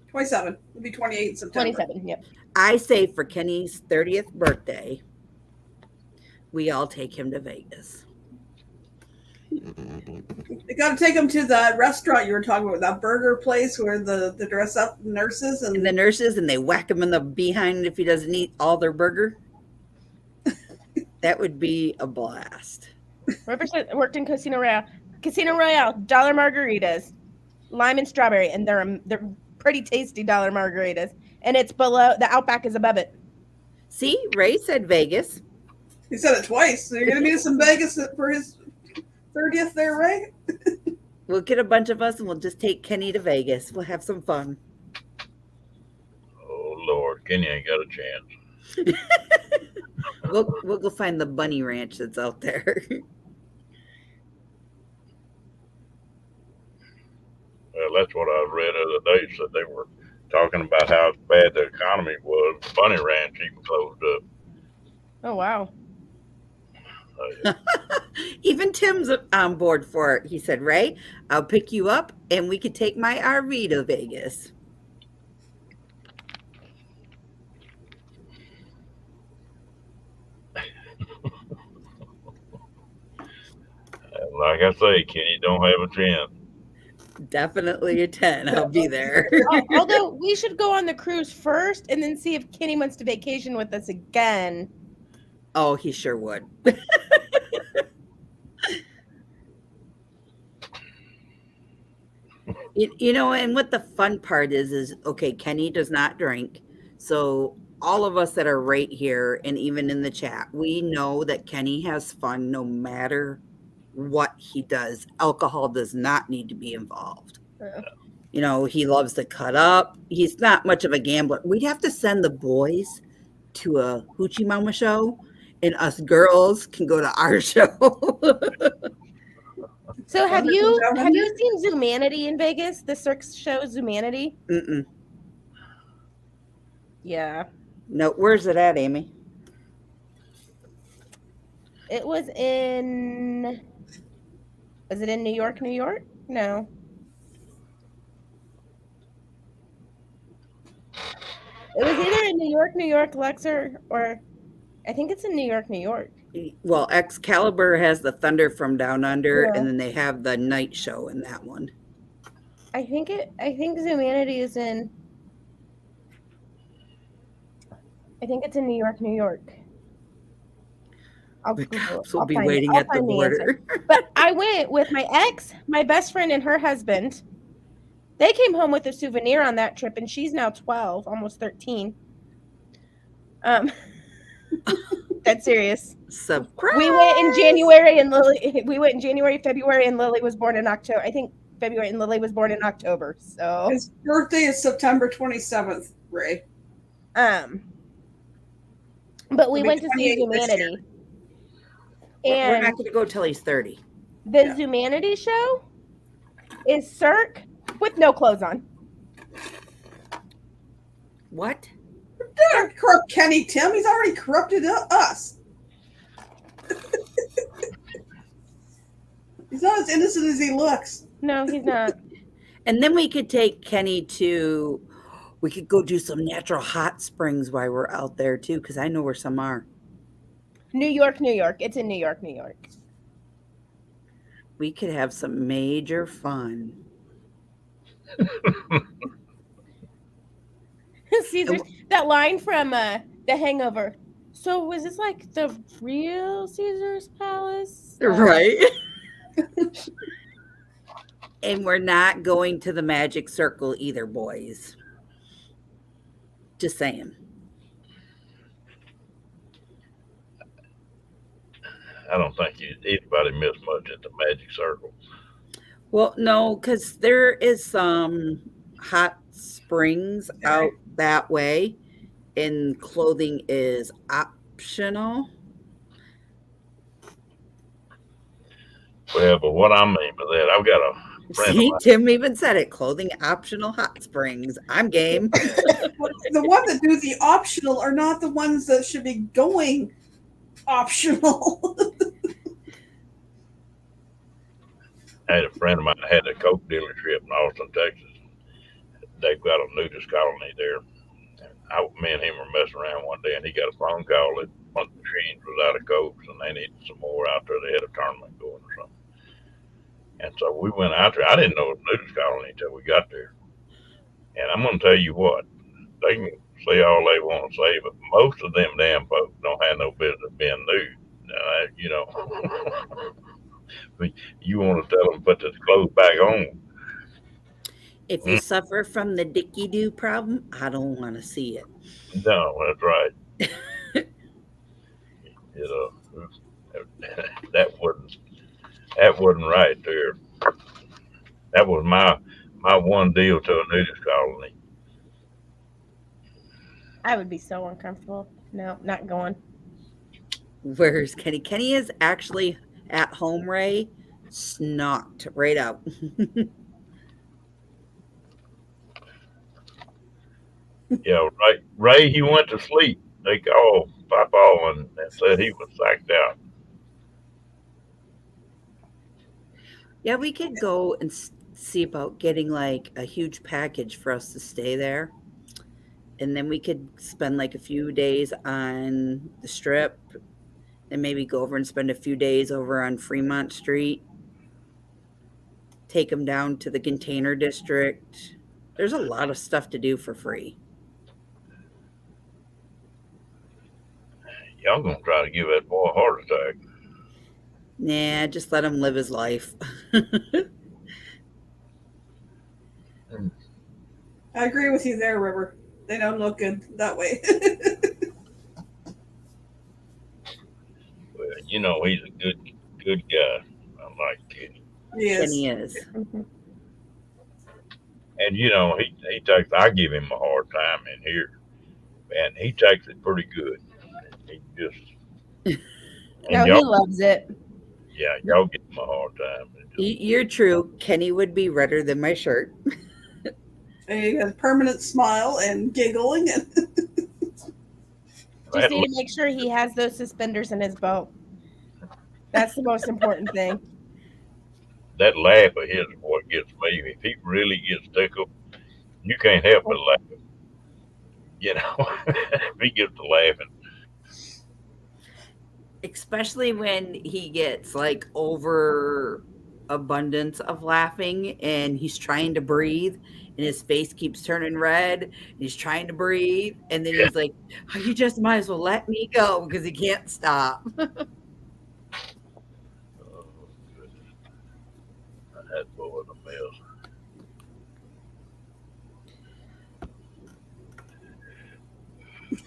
27. It'll be 28 in September. 27. Yep. I say for Kenny's 30th birthday, we all take him to Vegas. You got to take them to the restaurant you were talking about, that burger place where the dress up nurses and The nurses, and they whack him in the behind if he doesn't eat all their burger. That would be a blast. Worked in Casino Royale. Casino Royale, dollar margaritas, lime and strawberry, and they're pretty tasty dollar margaritas, and it's below the Outback is above it. See, Ray said Vegas. He said it twice. So you're going to meet us in Vegas for his 30th there, Ray? We'll get a bunch of us and we'll just take Kenny to Vegas. We'll have some fun. Oh Lord, Kenny ain't got a chance. We'll go find the bunny ranch that's out there. Well, that's what I read the other day. Said they were talking about how bad the economy was. Bunny Ranch even closed up. Oh wow. Even Tim's on board for it. He said, Ray, I'll pick you up and we could take my RV to Vegas. Like I say, Kenny don't have a chance. Definitely a 10. I'll be there. Although we should go on the cruise first and then see if Kenny wants to vacation with us again. Oh, he sure would. You know, and what the fun part is okay, Kenny does not drink. So all of us that are right here and even in the chat, we know that Kenny has fun no matter what he does. Alcohol does not need to be involved. Yeah. You know, he loves to cut up. He's not much of a gambler. We'd have to send the boys to a Hoochie Mama show, and us girls can go to our show. So have you seen Zoomanity in Vegas? The Cirque show Zoomanity? Mm-mm. Yeah. No, where's it at, Amy? It was in New York, New York? No. It was either in New York, Luxor, or I think it's in New York. Well, Excalibur has the Thunder from Down Under, Yeah. and then they have the night show in that one. I think Zoomanity is in. I think it's in New York. I'll Google it. We'll I'll be find it. waiting I'll at the find border. answer. But I went with my ex, my best friend, and her husband. They came home with a souvenir on that trip, and she's now 12, almost 13. That's serious. Surprise! We went in January, and February, and Lily was born in October. I think February, and Lily was born in October. So His birthday is September 27th, Ray. But we He'll be went to see 28 this year. Zoomanity. We're And not going to go till he's 30. the Yeah. Zoomanity show is Cirque with no clothes on. What? Don't corrupt Kenny, Tim. He's already corrupted us. He's not as innocent as he looks. No, he's not. And then we could take Kenny to, we could go do some natural hot springs while we're out there too, because I know where some are. New York. It's in New York. We could have some major fun. Caesar's, that line from The Hangover. So was this like the real Caesar's Palace? Right. And we're not going to the magic circle either, boys. Just saying. I don't think anybody missed much at the Magic Circle. Well, no, because there is some hot springs out that way, and clothing is optional. Well, but what I mean by that, I've got a friend of See, mine. Tim even said it. Clothing optional hot springs. I'm game. The ones that do the optional are not the ones that should be going optional. I had a friend of mine that had a Coke dealership in Austin, Texas. They've got a nudist colony there. Me and him were messing around one day, and he got a phone call that one of the machines was out of Cokes, and they needed some more out there. They had a tournament going or something. And so we went out there. I didn't know it was a nudist colony until we got there. And I'm going to tell you what, they can say all they want to say, but most of them damn folks don't have no business being nude. You know, you want to tell them to put the clothes back on. If you suffer from the dicky do problem, I don't want to see it. No, that's right. You know, that wasn't right there. That was my one deal to a nudist colony. I would be so uncomfortable. No, not going. Where's Kenny? Kenny is actually at home, Ray, snocked right out. Yeah, Ray, he went to sleep. They called Papa and said he was psyched out. Yeah, we could go and see about getting like a huge package for us to stay there. And then we could spend like a few days on the strip and maybe go over and spend a few days over on Fremont Street. Take them down to the container district. There's a lot of stuff to do for free. Y'all gonna try to give that boy a heart attack. Nah, just let him live his life. I agree with you there, River. They don't look good that way. Well, you know he's a good guy. I like Kenny. Yes. Kenny is. Mhm. And you know he takes. I give him a hard time in here, and he takes it pretty good. He just No, and he y'all, loves it. yeah, y'all give him a hard time. You're true. Kenny would be redder than my shirt. And he has a permanent smile and giggling. And Just need to make sure he has those suspenders in his boat. That's the most important thing. That laugh of his is what gets me. If he really gets tickled, you can't help but laugh. You know, if he gets to laughing. Especially when he gets like over abundance of laughing and he's trying to breathe and his face keeps turning red and he's trying to breathe and then he's like, oh, you just might as well let me go because he can't stop. Oh, goodness. That boy was a mess.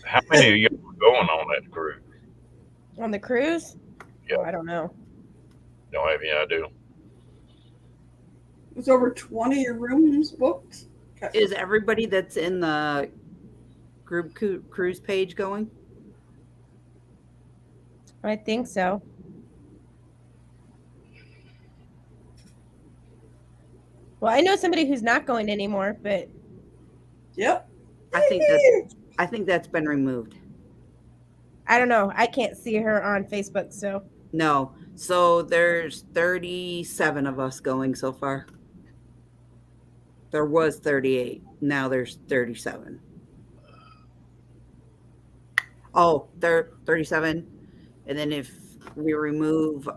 How many of you were going on that cruise? On the cruise? Yeah. Oh, I don't know. Don't have any idea. there's over 20 rooms booked. Okay. Is everybody that's in the group cruise page going? I think so. Well, I know somebody who's not going anymore, but Yep. I think that's been removed. I don't know. I can't see her on Facebook, so No. So there's 37 of us going so far. There was 38. Now there's 37. Oh, they're 37. And then if we remove,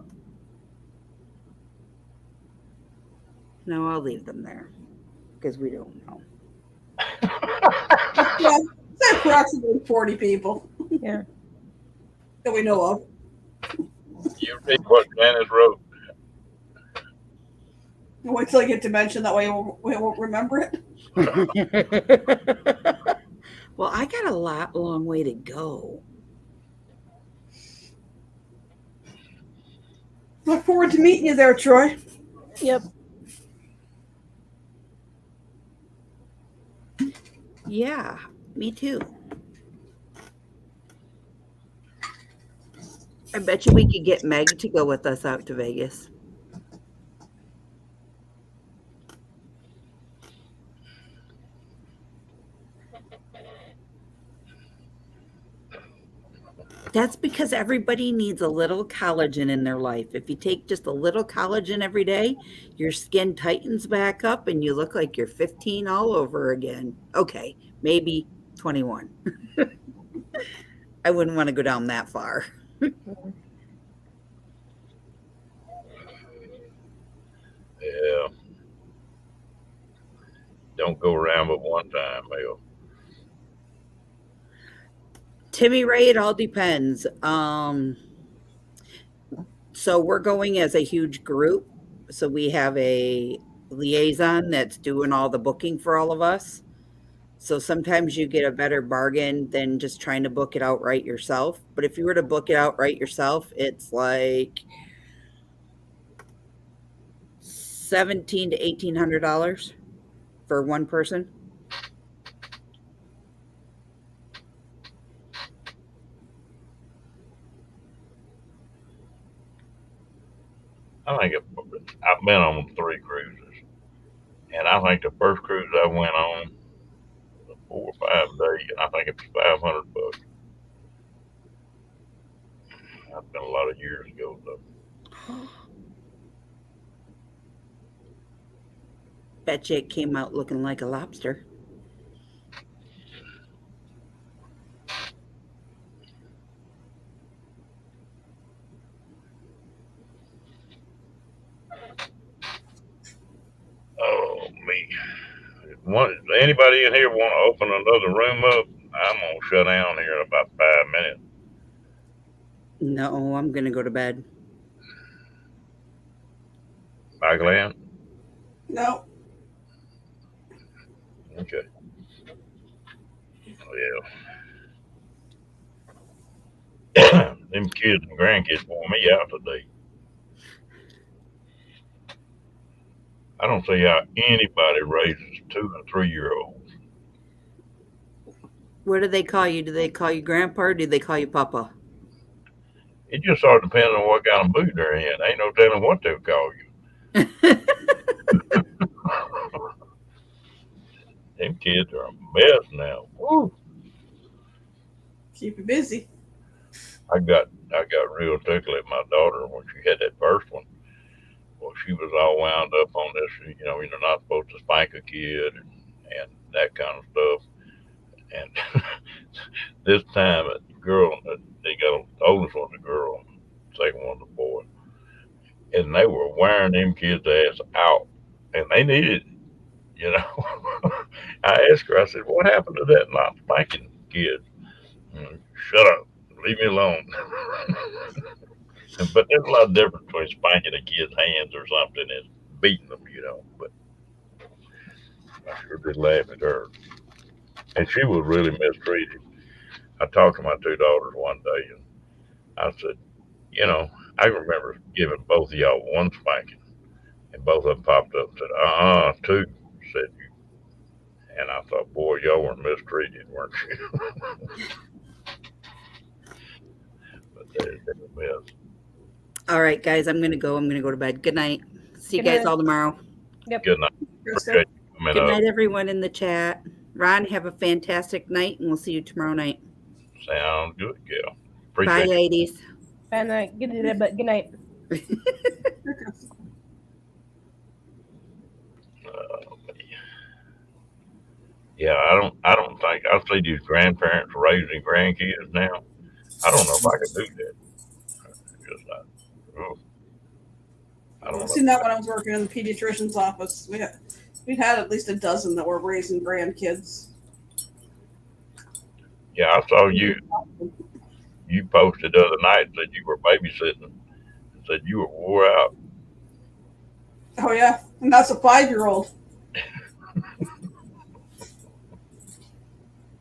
no, I'll leave them there because we don't know. Yeah, it's approximately 40 people yeah. that we know of. You read what Janice wrote? Wait till I get to mention that way we won't remember it. Well, I got a long way to go. Look forward to meeting you there, Troy. Yep. Yeah, me too. I bet you we could get Meg to go with us out to Vegas. That's because everybody needs a little collagen in their life. If you take just a little collagen every day, your skin tightens back up and you look like you're 15 all over again. Okay, maybe 21. I wouldn't want to go down that far. Yeah. Don't go around but one time, Mel. Timmy Ray, it all depends. So we're going as a huge group. So we have a liaison that's doing all the booking for all of us. So sometimes you get a better bargain than just trying to book it outright yourself. But if you were to book it outright yourself, it's like $1,700 to $1,800 for one person. I think I've been on 3 cruises, and I think the first cruise I went on, 4 or 5 days, and I think it was $500. That's been a lot of years ago, though. Bet you it came out looking like a lobster. Oh me! Anybody in here want to open another room up? I'm gonna shut down here in about 5 minutes. No, I'm going to go to bed. Bye, Glenn. No. Okay. Oh, yeah. Them kids and grandkids wore me out today. I don't see how anybody raises 2 and 3-year-olds. What do they call you? Do they call you grandpa or do they call you papa? It just sort of depends on what kind of mood they're in. Ain't no telling what they'll call you. Them kids are a mess now. Woo. Keep you busy. I got real tickled at my daughter when she had that first one. Well, she was all wound up on this, you're not supposed to spank a kid and that kind of stuff. And this time, the girl, they got the oldest one's a girl, second one's a boy, and they were wearing them kids' ass out, and they needed it, you know. I asked her, I said, "What happened to that not spanking kids?" Shut up, leave me alone. But there's a lot of difference between spanking a kid's hands or something and beating them. But I sure did laugh at her. And she was really mistreated. I talked to my 2 daughters one day and I said, I remember giving both of y'all one spanking. And both of them popped up and said, 2, said you. And I thought, boy, y'all were mistreated, weren't you? But they're a mess. All right, guys, I'm going to go. I'm going to go to bed. Good night. See you Good guys night. all tomorrow. Good night. Krista. Appreciate you coming Good up. night, everyone in the chat. Ron, have a fantastic night, and we'll see you tomorrow night. Sound good, Gail. Bye, Appreciate you. ladies. And good night. Yeah, I don't think I see these grandparents raising grandkids now. I don't know if I could do that. Just not. Ooh, I don't I've know. seen that when I was working in the pediatrician's office. We had at least a dozen that were raising grandkids. Yeah, I saw you posted the other night that you were babysitting and said you were wore out. Oh yeah, and that's a 5-year-old.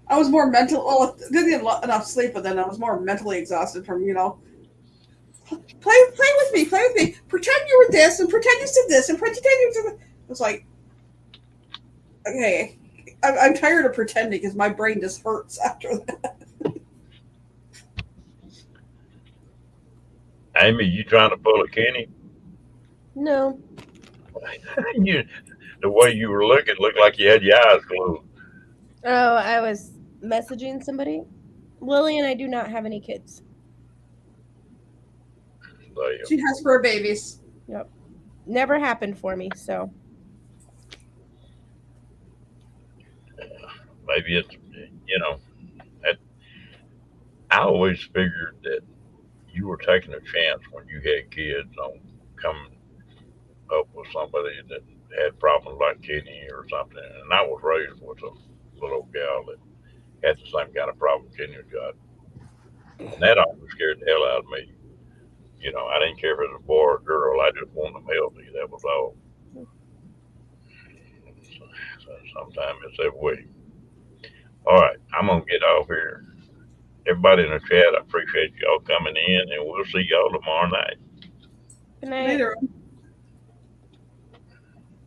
I was more mental. Well, didn't get enough sleep, but then I was more mentally exhausted from play with me, play with me. Pretend you were this, and pretend you said this, and pretend you did. It's like, okay, I'm tired of pretending because my brain just hurts after that. Amy, you trying to pull a Kenny? No. The way you were looking looked like you had your eyes closed. Oh, I was messaging somebody. Lily and I do not have any kids. She has 4 babies. Yep. Never happened for me, so. Maybe it's, I always figured that you were taking a chance when you had kids on coming up with somebody that had problems like Kenny or something. And I was raised with a little gal that had the same kind of problem Kenny got. And that always scared the hell out of me. I didn't care if it was a boy or a girl. I just wanted them healthy. That was all. So sometime it's every week. All right, I'm gonna get off here. Everybody in the chat, I appreciate y'all coming in, and we'll see y'all tomorrow night. Good night. Later.